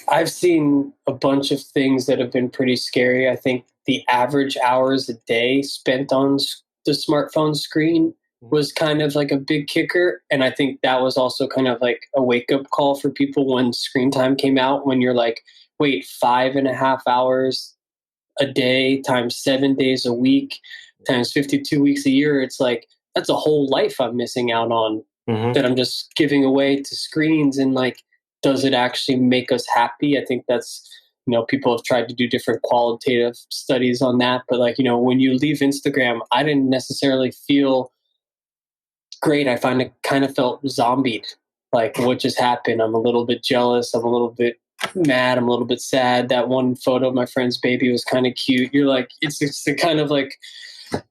I've seen a bunch of things that have been pretty scary. I think the average hours a day spent on the smartphone screen was kind of like a big kicker. And I think that was also kind of like a wake up call for people when screen time came out, when you're like, wait, 5.5 hours a day times 7 days a week times 52 weeks a year. It's like, that's a whole life I'm missing out on Hmm. that I'm just giving away to screens. And like, does it actually make us happy? I think that's, people have tried to do different qualitative studies on that. But like, when you leave Instagram, I didn't necessarily feel great. I find it kind of felt zombied. Like, what just happened? I'm a little bit jealous. I'm a little bit mad. I'm a little bit sad. That one photo of my friend's baby was kind of cute. You're like, it's the kind of like,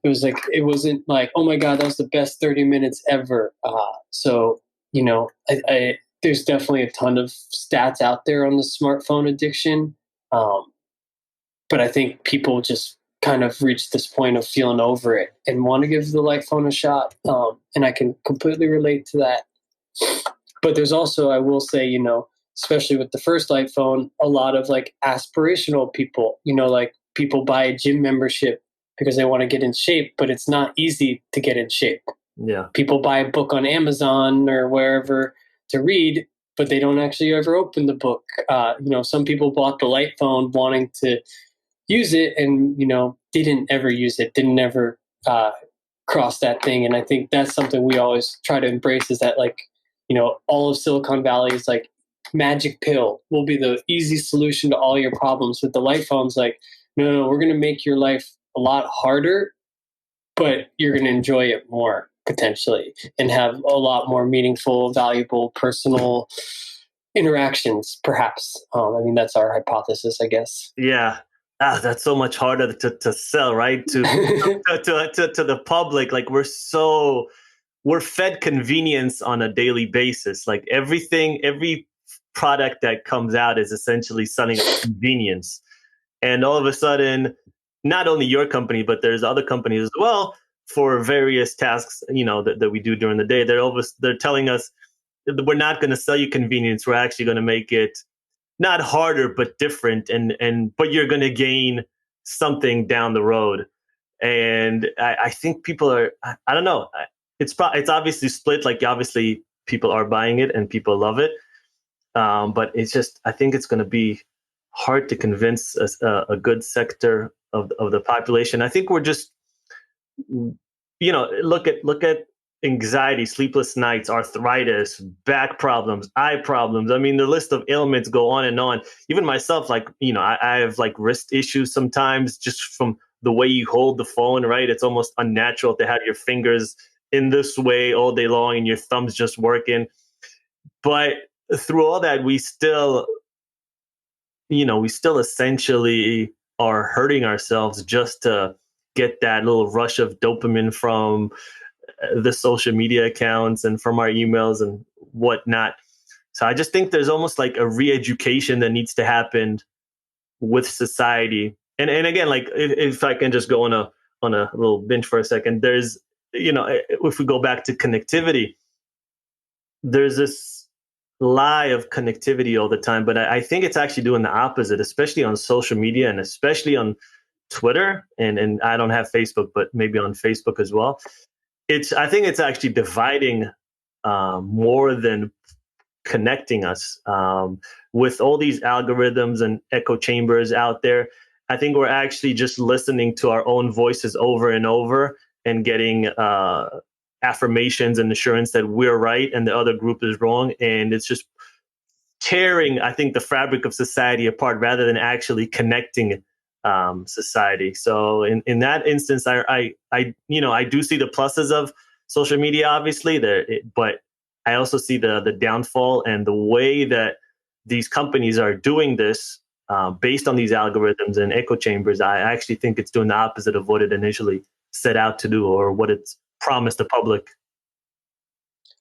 it wasn't like, oh my God, that was the best 30 minutes ever. So, there's definitely a ton of stats out there on the smartphone addiction. Um, but I think people just kind of reach this point of feeling over it and want to give the light phone a shot. And I can completely relate to that. But there's also, I will say, especially with the first light phone, a lot of like aspirational people, like people buy a gym membership because they want to get in shape, but it's not easy to get in shape. Yeah. People buy a book on Amazon or wherever to read, but they don't actually ever open the book. Some people bought the light phone wanting to use it and, didn't ever use it, didn't ever cross that thing. And I think that's something we always try to embrace, is that like, all of Silicon Valley is like magic pill will be the easy solution to all your problems. With the light phones, like, no, we're going to make your life a lot harder, but you're going to enjoy it more potentially and have a lot more meaningful, valuable, personal interactions, perhaps. I mean, that's our hypothesis, I guess. Yeah. That's so much harder to sell, right? To the public. Like we're fed convenience on a daily basis. Like every product that comes out is essentially selling convenience. And all of a sudden, not only your company, but there's other companies as well for various tasks, that we do during the day. They're telling us that we're not going to sell you convenience. We're actually going to make it not harder, but different. But you're going to gain something down the road. And I think people are, I don't know. It's obviously split. Like obviously people are buying it and people love it. But it's just, I think it's going to be hard to convince a good sector of the population. I think we're just, look at anxiety, sleepless nights, arthritis, back problems, eye problems. I mean, the list of ailments go on and on. Even myself, like, I have like wrist issues sometimes just from the way you hold the phone, right? It's almost unnatural to have your fingers in this way all day long and your thumbs just working. But through all that, we still essentially are hurting ourselves just to get that little rush of dopamine from the social media accounts and from our emails and whatnot. So I just think there's almost like a re-education that needs to happen with society. And again, like if I can just go on a little binge for a second, there's if we go back to connectivity, there's this lie of connectivity all the time, but I think it's actually doing the opposite, especially on social media and especially on Twitter. And I don't have Facebook, but maybe on Facebook as well. I think it's actually dividing more than connecting us, with all these algorithms and echo chambers out there. I think we're actually just listening to our own voices over and over and getting affirmations and assurance that we're right and the other group is wrong. And it's just tearing, I think, the fabric of society apart rather than actually connecting society. So in that instance, I do see the pluses of social media, obviously, but I also see the downfall and the way that these companies are doing this based on these algorithms and echo chambers. I actually think it's doing the opposite of what it initially set out to do or what it's promised the public.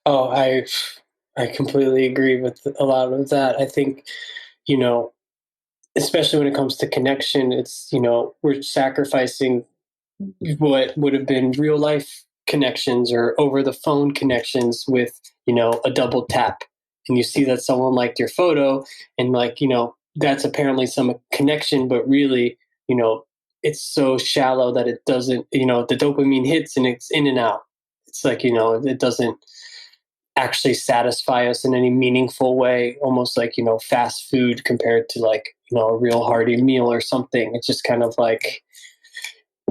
Oh, I completely agree with a lot of that. I think, you know, especially when it comes to connection, it's, we're sacrificing what would have been real life connections or over the phone connections with, a double tap. And you see that someone liked your photo and like, that's apparently some connection, but really, it's so shallow that it doesn't, the dopamine hits and it's in and out. It's like, it doesn't actually satisfy us in any meaningful way, almost like, fast food compared to like, a real hearty meal or something. It's just kind of like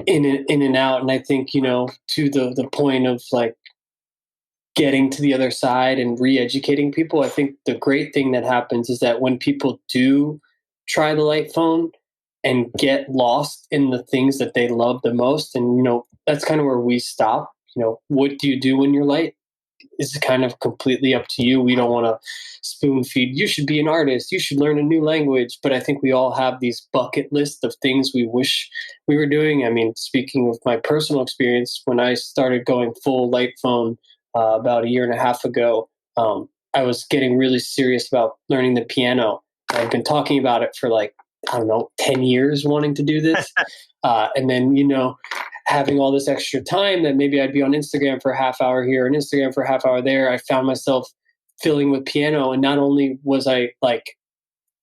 in and out. And I think, to the point of like getting to the other side and re-educating people, I think the great thing that happens is that when people do try the light phone and get lost in the things that they love the most, and that's kind of where we stop. What do you do when you're light is kind of completely up to you. We don't want to spoon feed. You should be an artist. You should learn a new language. But I think we all have these bucket lists of things we wish we were doing. I mean, speaking of my personal experience, when I started going full light phone about a year and a half ago, I was getting really serious about learning the piano. I've been talking about it for like, I don't know, 10 years wanting to do this. And then, having all this extra time that maybe I'd be on Instagram for a half hour here and Instagram for a half hour there, I found myself filling with piano. And not only was I like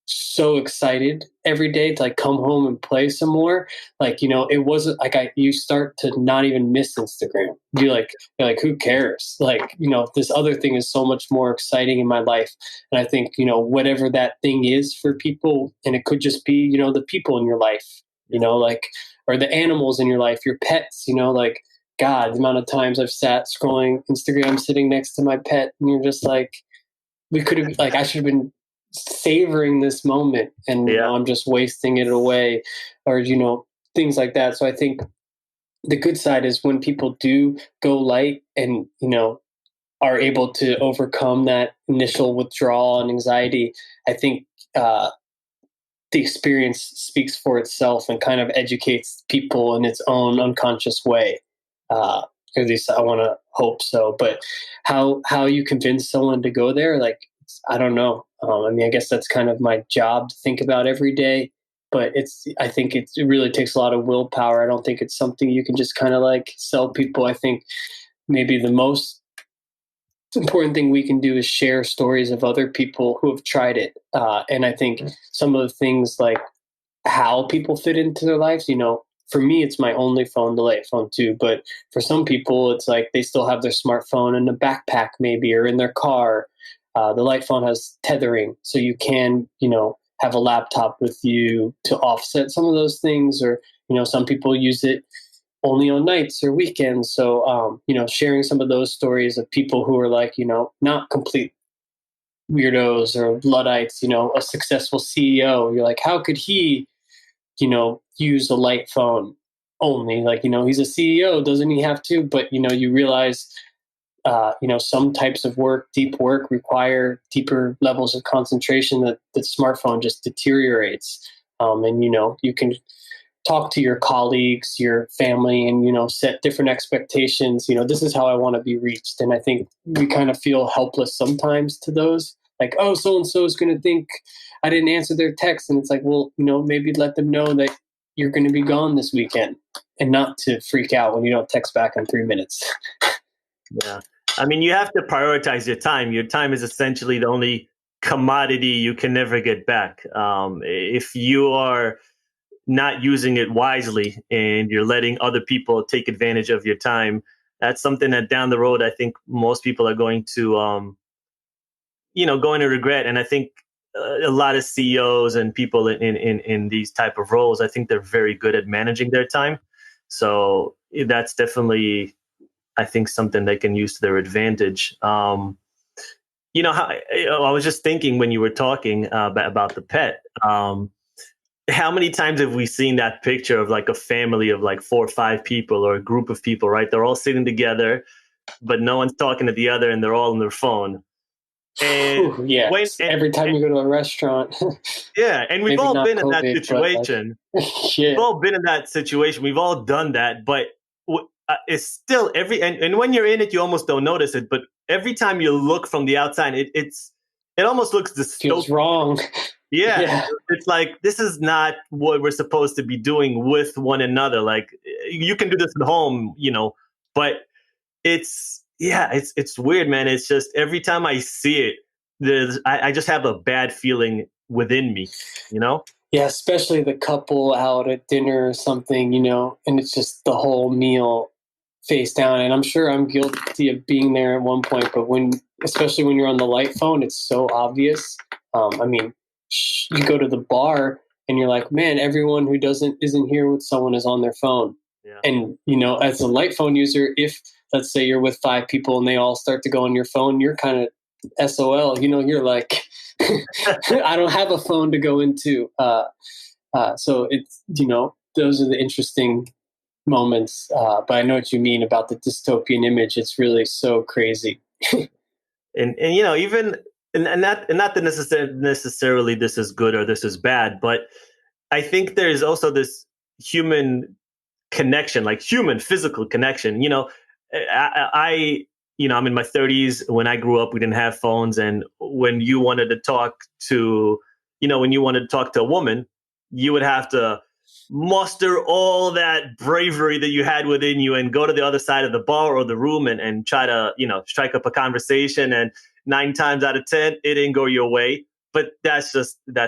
so excited every day to like come home and play some more, like, it wasn't like you start to not even miss Instagram. You're like, who cares? Like, this other thing is so much more exciting in my life. And I think, whatever that thing is for people, and it could just be, the people in your life, like, or the animals in your life, your pets, like, God, the amount of times I've sat scrolling Instagram sitting next to my pet, and you're just like, we could have, like, I should have been savoring this moment, and I'm just wasting it away, or, things like that. So I think the good side is when people do go light and, are able to overcome that initial withdrawal and anxiety, I think, the experience speaks for itself and kind of educates people in its own unconscious way. At least I want to hope so. But how you convince someone to go there, like, I don't know. I mean, I guess that's kind of my job to think about every day. But I think it really takes a lot of willpower. I don't think it's something you can just kind of like sell people. I think maybe the most important thing we can do is share stories of other people who have tried it. And I think some of the things like how people fit into their lives, for me, it's my only phone, the light phone too. But for some people, it's like they still have their smartphone in a backpack maybe, or in their car. The light phone has tethering, so you can, have a laptop with you to offset some of those things. Or, some people use it only on nights or weekends. So, sharing some of those stories of people who are like, not complete weirdos or Luddites, a successful CEO. You're like, how could he, use a light phone only? Like, he's a CEO, doesn't he have to? But, you realize, some types of work, deep work, require deeper levels of concentration that the smartphone just deteriorates. And, you can talk to your colleagues, your family, and, set different expectations. This is how I want to be reached. And I think we kind of feel helpless sometimes to those, like, oh, so-and-so is going to think I didn't answer their text. And it's like, well, maybe let them know that you're going to be gone this weekend, and not to freak out when you don't text back in 3 minutes. Yeah. I mean, you have to prioritize your time. Your time is essentially the only commodity you can never get back. If you are not using it wisely and you're letting other people take advantage of your time, that's something that down the road, I think most people are going to, going to regret. And I think a lot of CEOs and people in these type of roles, I think they're very good at managing their time. So that's definitely, I think, something they can use to their advantage. How I was just thinking when you were talking about the pet. How many times have we seen that picture of like a family of like 4 or 5 people or a group of people, right? They're all sitting together. but no one's talking to the other, and they're all on their phone. And Ooh, yeah. when Every time you go to a restaurant, yeah, and we've maybe all not been in that COVID, but like, situation. We've yeah. all been in that situation. We've all done that, but it's still and when you're in it, you almost don't notice it. But every time you look from the outside, it almost looks Feels dystopian. wrong. Yeah, Yeah. it's like this is not what we're supposed to be doing with one another. Like you can do this at home, but it's weird, man. It's just every time I see it, I just have a bad feeling within me, you know? Yeah, especially the couple out at dinner or something, and it's just the whole meal face down. And I'm sure I'm guilty of being there at one point, but especially when you're on the light phone, it's so obvious. I mean, you go to the bar and you're like, man, everyone who isn't here with someone is on their phone. Yeah. And as a light phone user, if let's say you're with 5 people and they all start to go on your phone, you're kind of SOL. You're like, I don't have a phone to go into. So it's those are the interesting moments. But I know what you mean about the dystopian image. It's really so crazy. And even not that necessarily this is good or this is bad, but I think there's also this human connection, like human physical connection. I'm in my 30s. When I grew up, we didn't have phones, and when you wanted to talk to, a woman, you would have to muster all that bravery that you had within you and go to the other side of the bar or the room and try to, strike up a conversation. And 9 times out of 10, it didn't go your way. But that's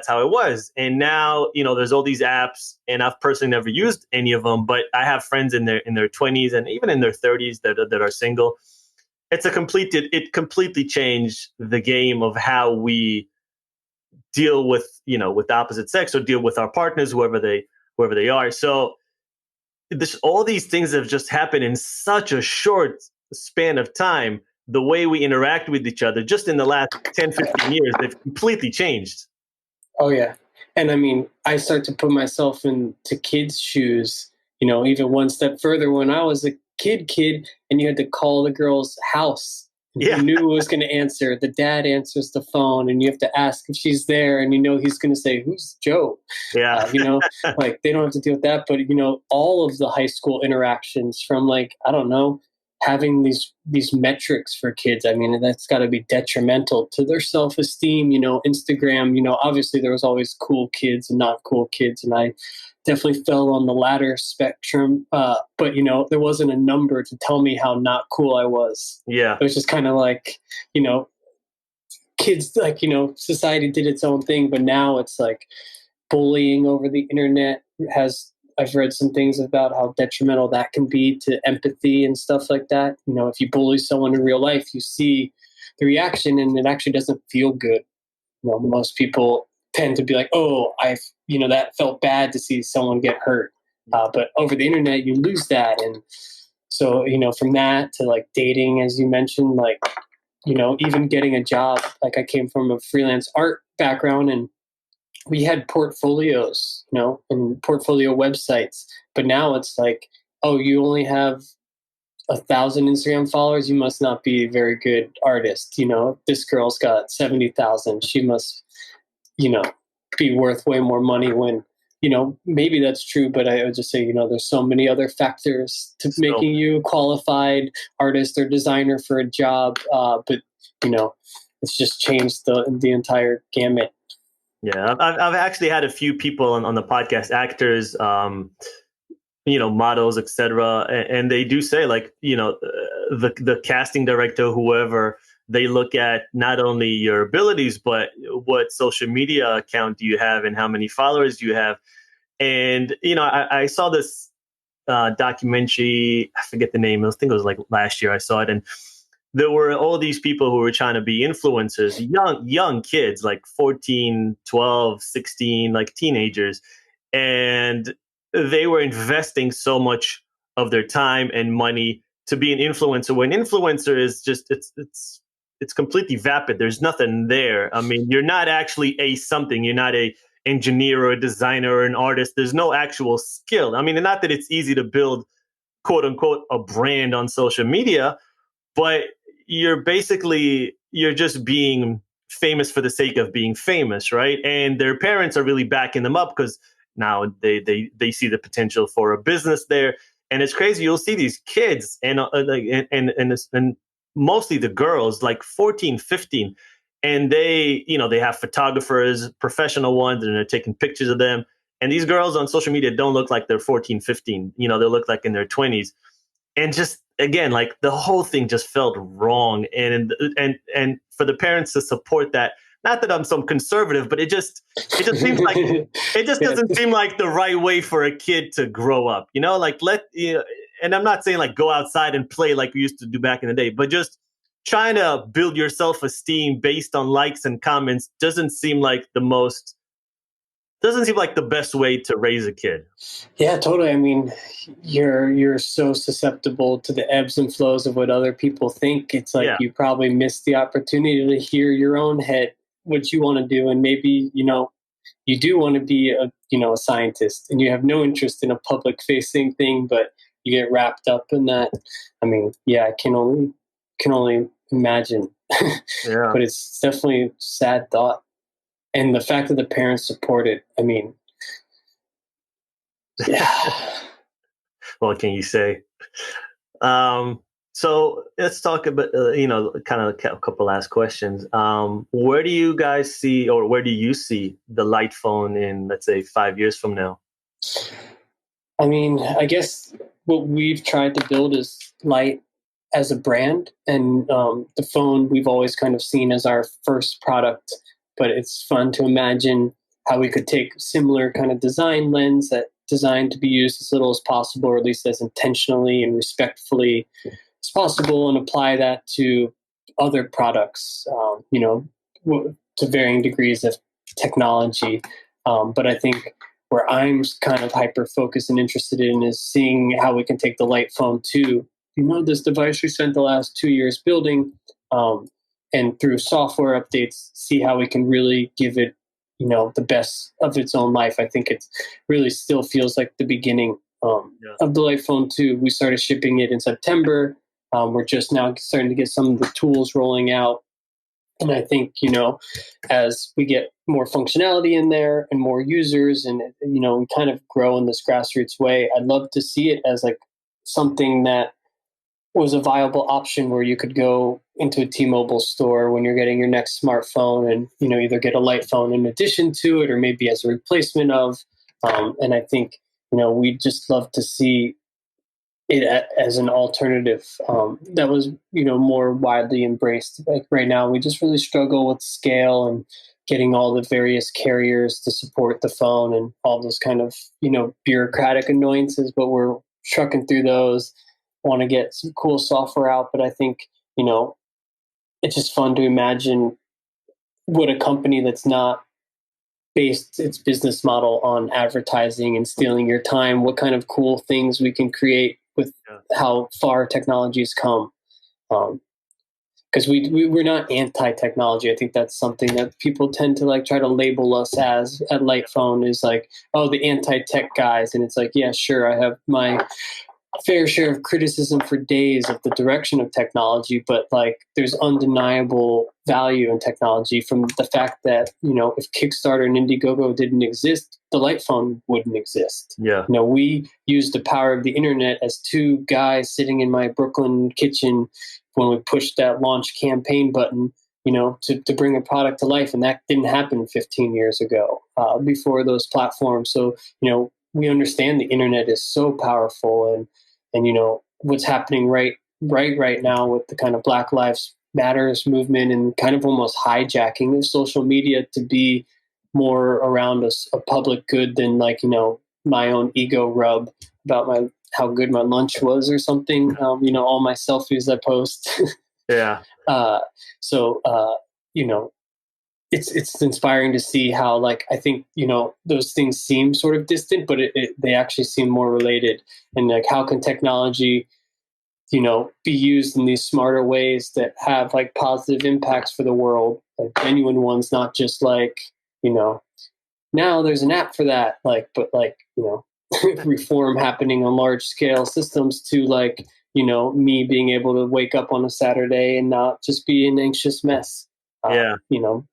how it was. And now, there's all these apps, and I've personally never used any of them, but I have friends in their 20s and even in their 30s that are single. It completely changed the game of how we deal with, with the opposite sex or deal with our partners, whoever they are. So all these things have just happened in such a short span of time. The way we interact with each other just in the last 10, 15 years, they've completely changed. Oh yeah. And I mean, I start to put myself into kids' shoes, even one step further when I was a kid, and you had to call the girl's house. And Yeah. you knew who was going to answer. The dad answers the phone, and you have to ask if she's there, and he's going to say, "Who's Joe?" Yeah. Like they don't have to deal with that. But all of the high school interactions from like I don't know, having these metrics for kids, I mean, that's got to be detrimental to their self-esteem. Instagram, obviously there was always cool kids and not cool kids, and I definitely fell on the latter spectrum. But there wasn't a number to tell me how not cool I was. Yeah. It was just kind of like kids, like society did its own thing, but now it's like bullying over the internet I've read some things about how detrimental that can be to empathy and stuff like that. If you bully someone in real life, you see the reaction and it actually doesn't feel good. Most people tend to be like, oh, that felt bad to see someone get hurt. But over the internet, you lose that. And so, from that to like dating, as you mentioned, like, even getting a job, like I came from a freelance art background and we had portfolios, and portfolio websites, but now it's like, oh, you only have 1,000 Instagram followers. You must not be a very good artist. This girl's got 70,000. She must, be worth way more money when, maybe that's true, but I would just say, there's so many other factors to making you a qualified artist or designer for a job. But, it's just changed the entire gamut. Yeah, I've actually had a few people on the podcast, actors, models, etc., and they do say like, the casting director, whoever, they look at not only your abilities but what social media account do you have and how many followers you have. And I saw this documentary. I forget the name. I think it was like last year I saw it, and there were all these people who were trying to be influencers, young kids, like 14, 12, 16, like teenagers. And they were investing so much of their time and money to be an influencer. When influencer is just, it's completely vapid. There's nothing there. I mean, you're not actually something. You're not a engineer or a designer or an artist. There's no actual skill. I mean, not that it's easy to build, quote unquote, a brand on social media, but you're just being famous for the sake of being famous, right? And their parents are really backing them up because now they see the potential for a business there. And it's crazy. You'll see these kids and mostly the girls, like 14, 15, and they have photographers, professional ones, and they're taking pictures of them. And these girls on social media don't look like they're 14, 15. They look like in their 20s. And just again, like the whole thing just felt wrong. And for the parents to support that, not that I'm some conservative, but it just seems like it just doesn't seem like the right way for a kid to grow up. And I'm not saying like go outside and play like we used to do back in the day, but just trying to build your self-esteem based on likes and comments doesn't seem like the best way to raise a kid. Yeah, totally. I mean, you're so susceptible to the ebbs and flows of what other people think. It's like Yeah. you probably missed the opportunity to hear your own head, what you want to do, and maybe you do want to be a scientist, and you have no interest in a public facing thing, but you get wrapped up in that. I mean, yeah, I can only imagine, Yeah. but it's definitely a sad thought, and the fact that the parents support it. I mean, yeah. What can you say? So let's talk about, kind of a couple last questions. Where do you guys see, or where do you see the light phone in, let's say, 5 years from now? I mean, I guess what we've tried to build is light as a brand, and the phone we've always kind of seen as our first product. But it's fun to imagine how we could take similar kind of design lens that designed to be used as little as possible, or at least as intentionally and respectfully as possible, and apply that to other products, to varying degrees of technology. But I think where I'm kind of hyper focused and interested in is seeing how we can take the light phone to, this device we spent the last 2 years building, and through software updates, see how we can really give it, the best of its own life. I think it really still feels like the beginning of the light phone 2. We started shipping it in September. We're just now starting to get some of the tools rolling out. And I think, as we get more functionality in there and more users, and, we kind of grow in this grassroots way, I'd love to see it as like something that was a viable option where you could go into a T-Mobile store when you're getting your next smartphone and, either get a light phone in addition to it or maybe as a replacement of. And I think, we'd just love to see it as an alternative that was, more widely embraced. Like right now, we just really struggle with scale and getting all the various carriers to support the phone and all those kind of, bureaucratic annoyances, but we're trucking through those. Want to get some cool software out, but I think, it's just fun to imagine what a company that's not based its business model on advertising and stealing your time, what kind of cool things we can create with how far technology has come. Because we're not anti-technology. I think that's something that people tend to like try to label us as at Lightphone, is like, oh, the anti-tech guys. And it's like, yeah, sure, I have my fair share of criticism for days of the direction of technology, but like there's undeniable value in technology from the fact that, if Kickstarter and Indiegogo didn't exist, the light phone wouldn't exist. Yeah. We used the power of the internet as two guys sitting in my Brooklyn kitchen when we pushed that launch campaign button, to bring a product to life. And that didn't happen 15 years ago before those platforms. So, we understand the internet is so powerful, and what's happening right now with the kind of Black Lives Matters movement and kind of almost hijacking of social media to be more around a public good than like, my own ego rub about how good my lunch was or something. All my selfies I post. Yeah. So, it's inspiring to see how, like, I think, those things seem sort of distant, but they actually seem more related. And like, how can technology, be used in these smarter ways that have like positive impacts for the world, like genuine ones, not just like, now there's an app for that, like, but like, reform happening on large scale systems to like, me being able to wake up on a Saturday and not just be an anxious mess. Yeah.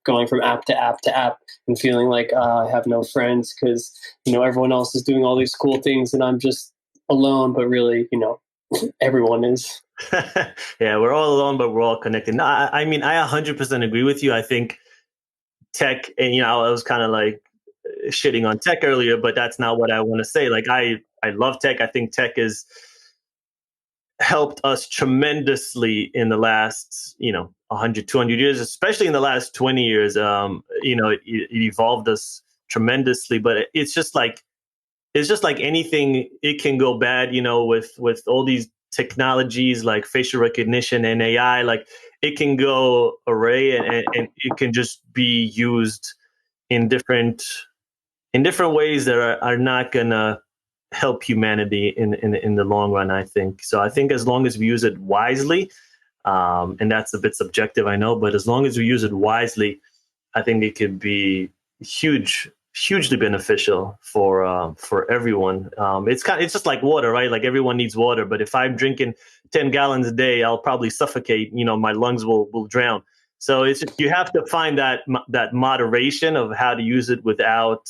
Going from app to app to app and feeling like I have no friends because, everyone else is doing all these cool things and I'm just alone, but really, everyone is. Yeah, we're all alone, but we're all connected. No, I mean, I 100% agree with you. I think tech, and I was kind of like shitting on tech earlier, but that's not what I want to say. Like, I love tech. I think tech has helped us tremendously in the last 100, 200 years, especially in the last 20 years. It evolved us tremendously, but it's just like anything. It can go bad, with all these technologies like facial recognition and AI. Like, it can go array, and it can just be used in different ways that are not gonna help humanity in the long run. I think so. I think as long as we use it wisely, and that's a bit subjective, I know, but as long as we use it wisely, I think it could be hugely beneficial for everyone. It's just like water, right? Like, everyone needs water, but if I'm drinking 10 gallons a day, I'll probably suffocate. My lungs will drown. So you have to find that moderation of how to use it without,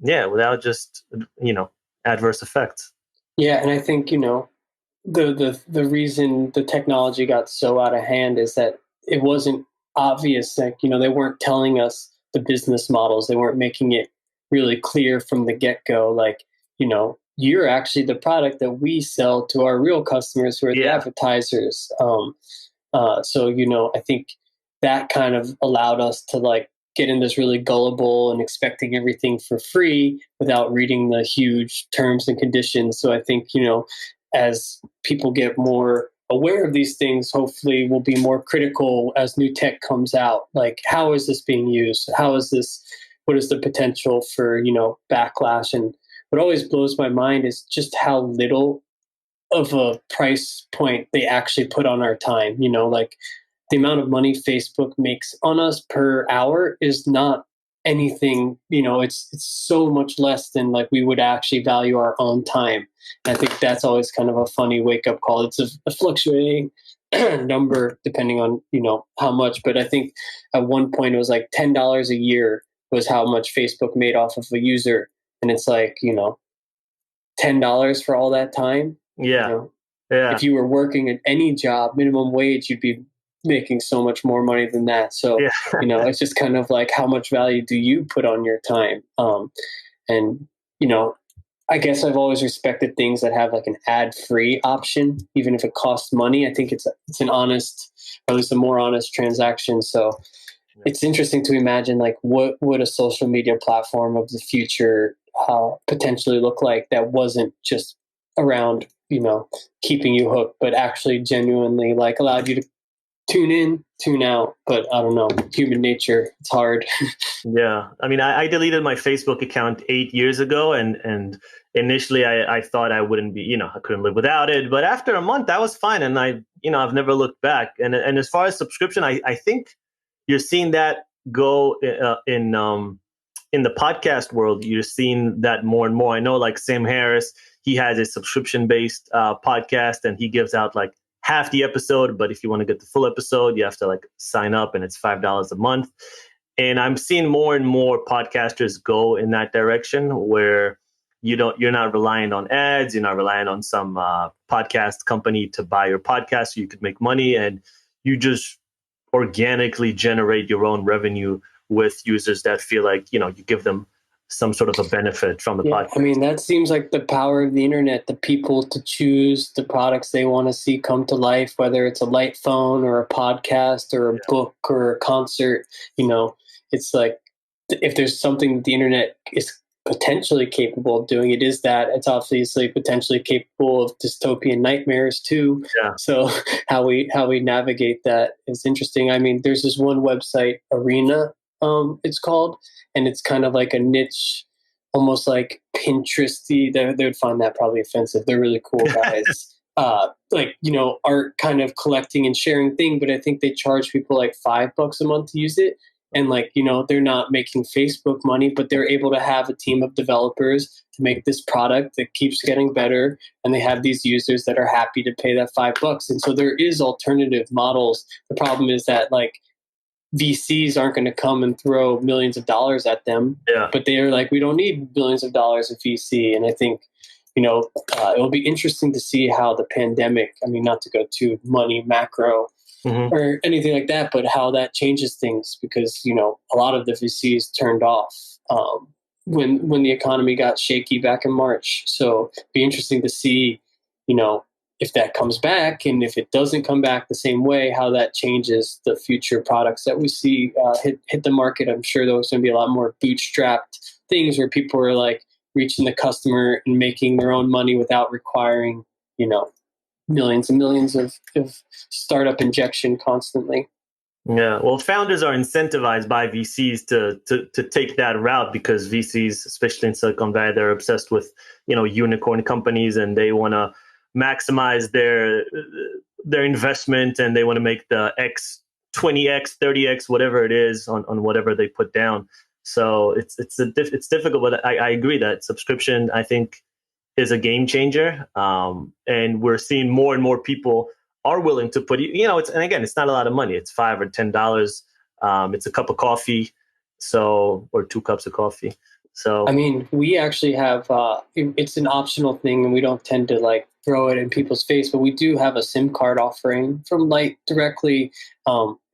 without just adverse effects. Yeah, and I think the reason the technology got so out of hand is that it wasn't obvious. Like, they weren't telling us the business models. They weren't making it really clear from the get-go. Like, you're actually the product that we sell to our real customers who are the advertisers. So I think that kind of allowed us to like get in this really gullible and expecting everything for free without reading the huge terms and conditions. So I think, as people get more aware of these things, hopefully we'll be more critical as new tech comes out. Like, how is this being used? What is the potential for, backlash? And what always blows my mind is just how little of a price point they actually put on our time. Like, the amount of money Facebook makes on us per hour is not anything, it's so much less than like we would actually value our own time. And I think that's always kind of a funny wake up call. It's a fluctuating number depending on, how much, but I think at one point it was like $10 a year was how much Facebook made off of a user. And it's like, $10 for all that time. Yeah. Yeah. If you were working at any job, minimum wage, you'd be making so much more money than that. So, Yeah. It's just kind of like, how much value do you put on your time? And, I guess I've always respected things that have like an ad-free option, even if it costs money. I think it's an honest, or at least a more honest transaction. So it's interesting to imagine like what would a social media platform of the future potentially look like that wasn't just around, keeping you hooked, but actually genuinely like allowed you to tune in, tune out. But I don't know, human nature, it's hard. Yeah. I mean, I deleted my Facebook account 8 years ago, and initially I thought I wouldn't be, I couldn't live without it. But after a month, that was fine. And I've never looked back. And as far as subscription, I think you're seeing that go in the podcast world. You're seeing that more and more. I know, like Sam Harris, he has a subscription-based podcast, and he gives out like half the episode. But if you want to get the full episode, you have to like sign up, and it's $5 a month. And I'm seeing more and more podcasters go in that direction where you're not relying on ads, you're not relying on some podcast company to buy your podcast so you could make money, and you just organically generate your own revenue with users that feel like, you give them some sort of a benefit from the podcast. I mean, that seems like the power of the internet, the people to choose the products they want to see come to life, whether it's a light phone or a podcast or a book or a concert. It's like, if there's something that the internet is potentially capable of doing, it is that. It's obviously potentially capable of dystopian nightmares too. Yeah. So how we navigate that is interesting. I mean, there's this one website, Arena, it's called, and it's kind of like a niche, almost like Pinteresty. They would find that probably offensive. They're really cool guys. Art kind of collecting and sharing thing, but I think they charge people like $5 a month to use it. And like, they're not making Facebook money, but they're able to have a team of developers to make this product that keeps getting better. And they have these users that are happy to pay that $5. And so there is alternative models. The problem is that like VCs aren't going to come and throw millions of dollars at them, but they're like, we don't need billions of dollars of VC. And I think, it'll be interesting to see how the pandemic, I mean, not to go too money macro or anything like that, but how that changes things, because, a lot of the VCs turned off when the economy got shaky back in March. So it'd be interesting to see, if that comes back, and if it doesn't come back the same way, how that changes the future products that we see hit the market. I'm sure there's going to be a lot more bootstrapped things where people are like reaching the customer and making their own money without requiring, millions and millions of startup injection constantly. Yeah, well, founders are incentivized by VCs to take that route, because VCs, especially in Silicon Valley, they're obsessed with unicorn companies, and they want to maximize their investment, and they want to make the X 20x 30x whatever it is on whatever they put down. So it's difficult, but I agree that subscription, I think, is a game changer, and we're seeing more and more people are willing to put and again, it's not a lot of money. It's $5 or $10. It's a cup of coffee, or 2 cups of coffee. So I mean, we actually have it's an optional thing, and we don't tend to like throw it in people's face, but we do have a SIM card offering from Light directly.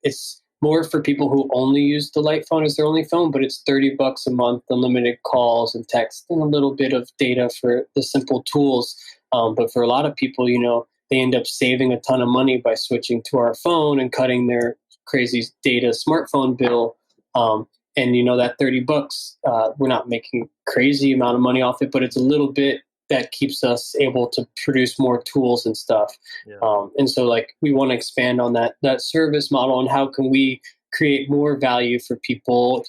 It's more for people who only use the Light phone as their only phone, but it's $30 a month, unlimited calls and text, and a little bit of data for the simple tools. But for a lot of people, they end up saving a ton of money by switching to our phone and cutting their crazy data smartphone bill. And that $30, we're not making crazy amount of money off it, but it's a little bit that keeps us able to produce more tools and stuff. Yeah. And so like, we want to expand on that service model, and how can we create more value for people?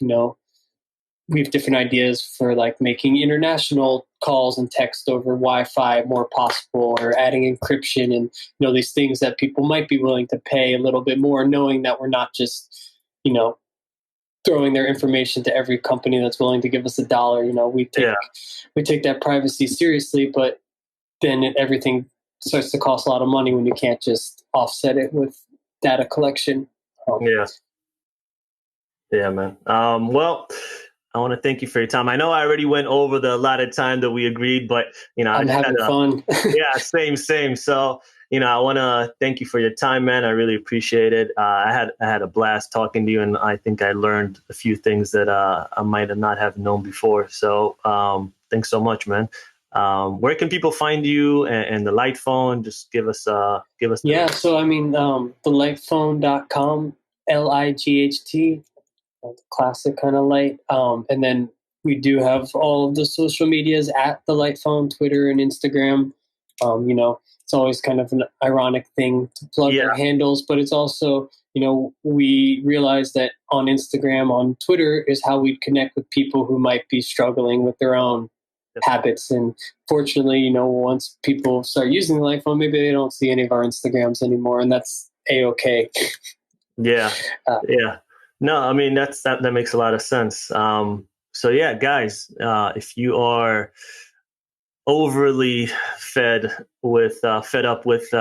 We have different ideas for like making international calls and text over Wi-Fi more possible, or adding encryption, and these things that people might be willing to pay a little bit more, knowing that we're not just throwing their information to every company that's willing to give us $1. We take that privacy seriously, but then everything starts to cost a lot of money when you can't just offset it with data collection. Yeah, man. Well, I want to thank you for your time. I know I already went over the allotted time that we agreed, but I'm having fun. Yeah, same. So I want to thank you for your time, man. I really appreciate it. I had a blast talking to you, and I think I learned a few things that I might not have known before. So thanks so much, man. Where can people find you and the Light phone? Just give us. Yeah. So I mean, thelightphone.com, LIGHT. Classic kind of Light. And then we do have all of the social medias at the Light phone, Twitter and Instagram. It's always kind of an ironic thing to plug our handles, but it's also, we realize that on Instagram, on Twitter is how we connect with people who might be struggling with their own habits. And fortunately, once people start using the Light phone, maybe they don't see any of our Instagrams anymore, and that's A-okay. Yeah. No, I mean, that makes a lot of sense. So yeah, guys, if you are overly fed up with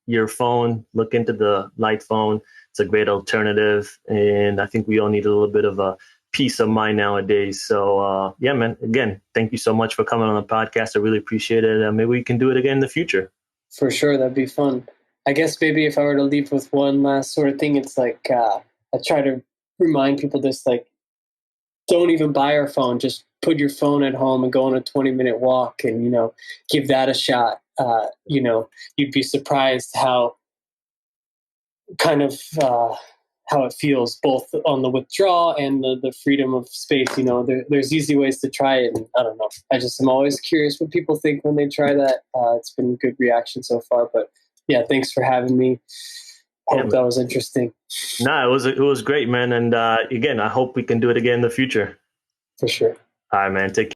your phone, look into the Light phone. It's a great alternative, and I think we all need a little bit of a peace of mind nowadays. So yeah, man, again, thank you so much for coming on the podcast. I really appreciate it. Maybe we can do it again in the future. For sure, that'd be fun. I guess maybe if I were to leave with one last sort of thing, it's like I try to remind people this, like, don't even buy our phone. Just put your phone at home and go on a 20-minute walk, and give that a shot. You'd be surprised how kind of how it feels, both on the withdrawal and the freedom of space. There's easy ways to try it, and I don't know. I'm always curious what people think when they try that. It's been a good reaction so far, but yeah, thanks for having me. Hope that was interesting. No, it was great, man. And again, I hope we can do it again in the future. For sure. All right, man. Take care.